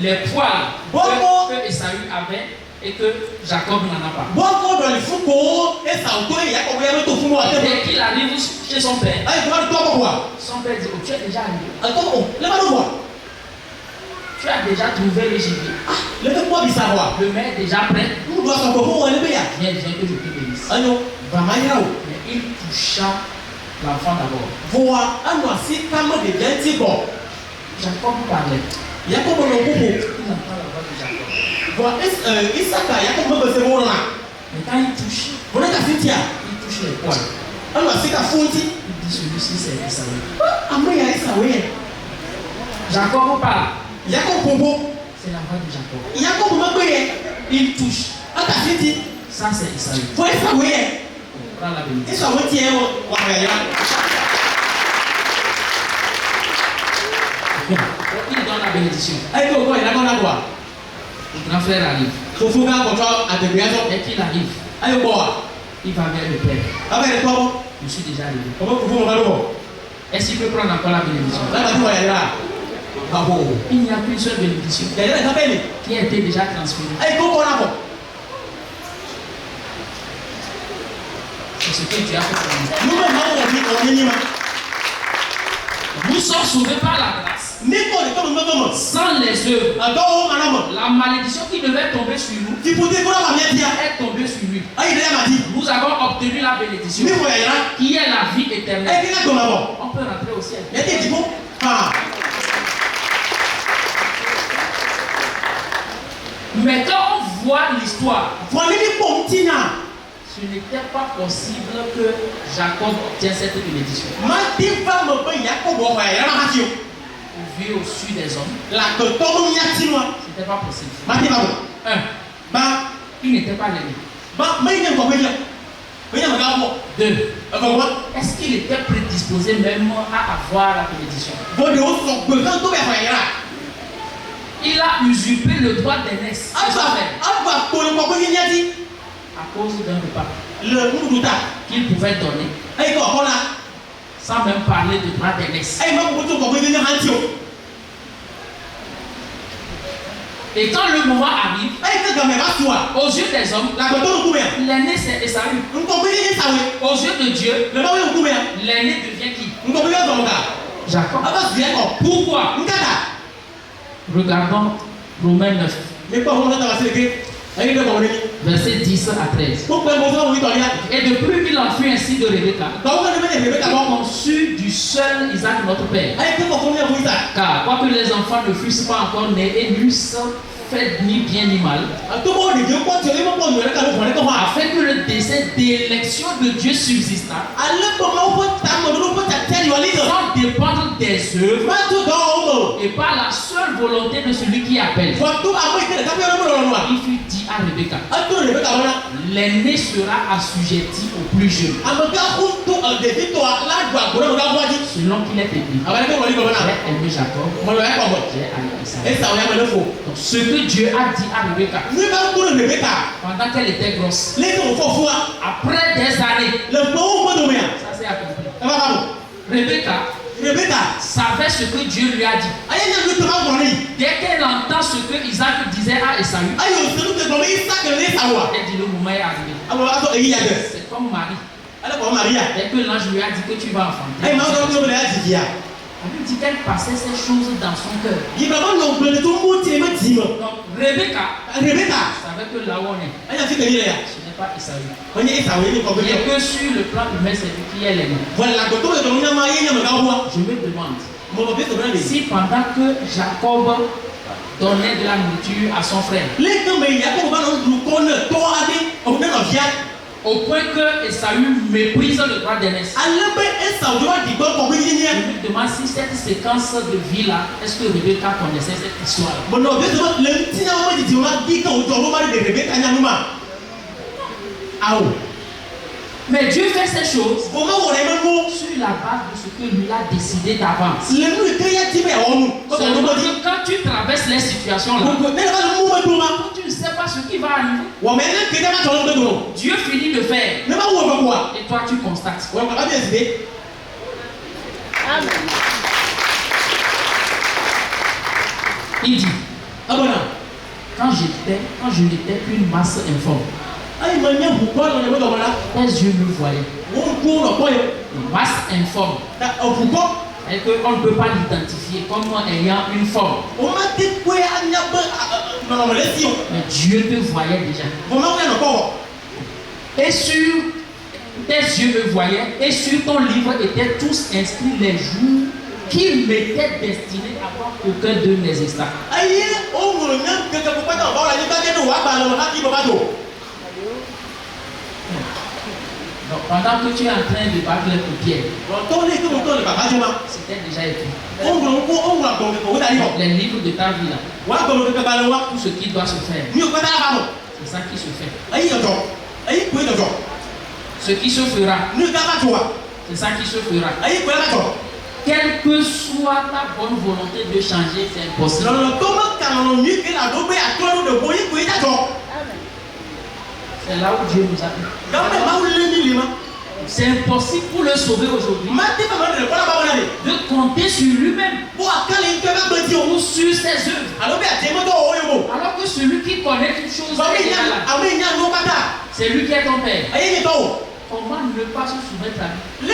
A: les poils que Esaü avait et que Jacob n'en a pas. Dès qu'il arrive chez son père, son père dit, oh, tu es déjà arrivé. Tu as déjà trouvé le gibier. Le mets est déjà prêt. Viens que je te bénisse. Mais il toucha l'enfant d'abord. Jacob parlait. Il entend la voix de Jacob. Mais quand il touche les poils. Il dit celui-ci c'est Esaü. Jacob parle.
C: Jacob Pombo.
A: C'est la voix de Jacob.
C: Jacob Pombo.
A: Il touche. Ça c'est Isaïe.
C: Faut être oui.
A: Prends la bénédiction.
C: Est-ce que vous tiens
A: Il donne la bénédiction.
C: Aïe, pourquoi il a donné quoi?
A: Le grand frère arrive.
C: Faut faut qu'on contrôle à des biens.
A: Dès qu'il arrive,
C: Aïe, quoi?
A: il va vers le Père.
C: Avec toi,
A: Je suis déjà arrivé.
C: comment vous voulez voir?
A: Est-ce qu'il peut prendre encore la bénédiction?
C: Là, tu vois, il y a là. Bravo.
A: Il n'y a qu'une seule bénédiction
C: Il y a là,
A: qui a été déjà transférée.
C: aïe, pourquoi on a quoi?
A: C'est ce que tu as fait pour nous.
C: Nous-mêmes, on est nima.
A: Nous sommes sauvés par la grâce.
C: Sans
A: les œuvres. La malédiction qui devait tomber sur nous est tombée sur lui. Nous avons obtenu la bénédiction qui est la vie éternelle. On peut rentrer au ciel. Mais quand on voit l'histoire, ce n'était pas possible que Jacob obtienne cette bénédiction. Au vu au sud des hommes, c'était pas possible. Il n'était pas l'aîné. Deux, est-ce qu'il était prédisposé même à avoir la bénédiction? Il a usurpé le droit d'aînesse à cause d'un repas qu'il pouvait donner sans même parler de droit d'aînesse. Et quand le moment arrive, aux yeux des hommes, l'aîné c'est Esaü. Aux yeux de Dieu, l'aîné devient qui? Jacob. Pourquoi? Regardons Romains 9. Verset 10 à 13. Et de plus il en fut ainsi de Rebecca, conçue du seul Isaac notre père. Car quoique les enfants ne fussent pas encore nés et n'eussent fait ni bien ni mal, afin que le dessein d'élection de Dieu subsistât, sans dépendre des œuvres et par la seule volonté de celui qui appelle. Il fut dit à Rebecca, l'aîné sera assujetti au plus jeune, selon qu'il est écrit. J'ai aimé Jacob, j'ai haï Isaïe. Donc, ce que Dieu a dit à Rebecca pendant qu'elle était grosse, après des années, ça s'est accompli. Rebecca savait ce que Dieu lui a dit. Dès qu'elle entend ce que Isaac disait à Esaü, elle dit le moment est arrivé. C'est comme Marie. Dès que l'ange lui a dit que tu vas enfanter, on lui dit qu'elle passait ces choses dans son cœur. Donc Rebecca savait que là où on est, ce n'est pas Esaü. Il n'y a que sur le plan humain, c'est lui qui est l'aîné. Je me demande si pendant que Jacob donnait de la nourriture à son frère, au point que Esaü méprise le droit d'aînesse, je me demande si cette séquence de vie-là, est-ce que Rebecca connaissait cette histoire? Mais Dieu fait ces choses sur la base de ce que lui a décidé d'avance. Seulement que quand tu traverses les situations là, tu ne sais pas ce qui va arriver. Dieu finit de faire. Et toi tu constates. Il dit, quand je n'étais qu'une masse informe, tes yeux me voyaient. Masse informe. Et qu'on ne peut pas l'identifier comme ayant une forme. Mais Dieu te voyait déjà. Et sur tes yeux me voyaient, et sur ton livre étaient tous inscrits les jours qui m'étaient destinés avant qu'aucun d'eux n'existât. Donc, pendant que tu es en train de battre les paupières, c'était déjà écrit. Donc, les livres de ta vie là, tout ce qui doit se faire, c'est ça qui se fait. Ce qui se fera, c'est ça qui se fera. Quelle que soit ta bonne volonté de changer, c'est impossible. C'est là où Dieu nous a mis. C'est impossible pour le sauver aujourd'hui de compter sur lui-même ou sur ses œuvres. Alors que celui qui connaît toutes choses, c'est lui qui est ton père. Comment ne pas se soumettre à lui?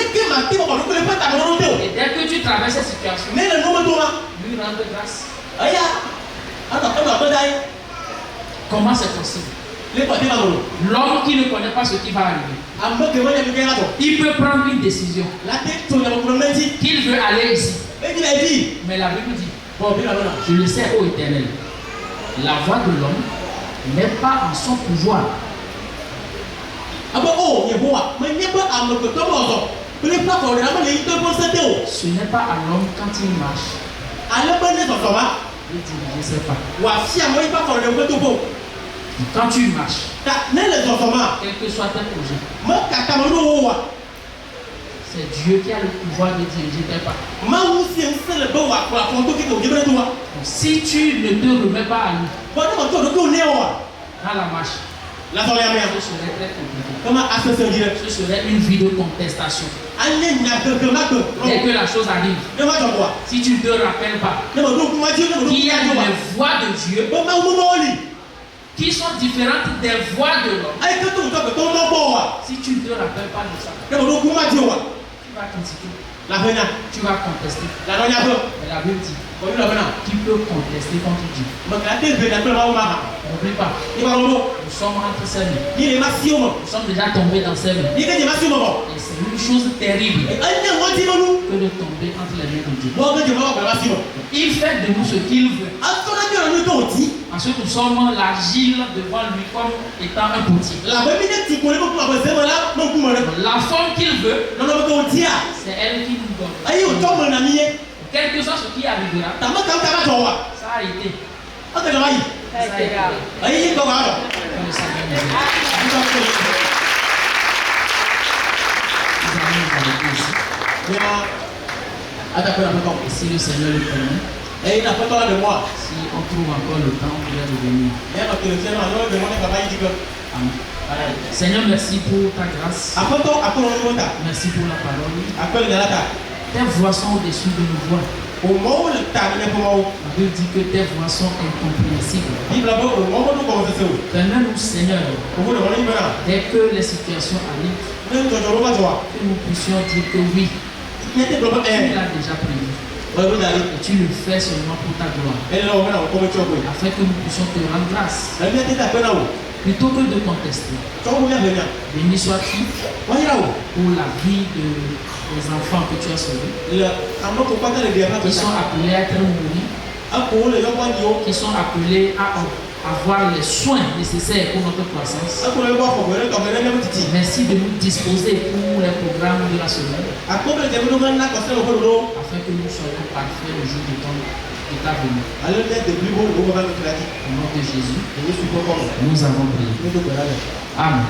A: Et dès que tu traverses cette situation, lui rendre grâce. Comment c'est possible? L'homme qui ne connaît pas ce qui va arriver, il peut prendre une décision qu'il veut aller ici. Mais la Bible dit, je le sais, ô Éternel, la voix de l'homme n'est pas en son pouvoir. Ce n'est pas à l'homme quand il marche de diriger ses pas. Quand tu marches, quel que soit tes projets, c'est Dieu qui a le pouvoir de diriger tes pas. Donc, si tu ne te remets pas à lui dans la marche, ce serait très compliqué. Ce serait une vie de contestation. Dès que la chose arrive, si tu ne te rappelles pas qu'il y a des voix de Dieu qui sont différentes des voix de l'homme, si tu ne te rappelles pas de ça, tu vas critiquer, tu vas contester. Mais la Bible dit, qui peut contester contre Dieu? N'oublie pas, nous sommes entre ses mains. Nous sommes déjà tombés dans ses mains. Et c'est une chose terrible que de tomber entre les mains de Dieu. Il fait de nous ce qu'il veut. Parce que nous sommes l'argile devant lui comme étant un potier. La forme qu'il veut, c'est elle qui nous donne. Quel que soit ce qui arrivera, ça a été. Et si le Seigneur le permet, si on trouve encore le temps, on pourrait revenir. Amen. Seigneur, merci pour ta grâce. Merci pour la parole. Tes voix sont au-dessus de nos voix. La Bible dit que tes voix sont incompréhensibles. Permets-nous, Seigneur, dès que les situations arrivent, que nous puissions dire que oui, tu l'as déjà prévu. Et tu le fais seulement pour ta gloire. Afin que nous puissions te rendre grâce. Plutôt que de contester. Béni sois-tu pour la vie des enfants que tu as sauvés. Qui sont appelés à être nourris. Qui sont appelés à avoir les soins nécessaires pour notre croissance. Merci de nous disposer pour les programmes de la semaine. Afin que nous soyons parfaits le jour de ta venue. Au nom de Jésus, nous avons prié. Amen.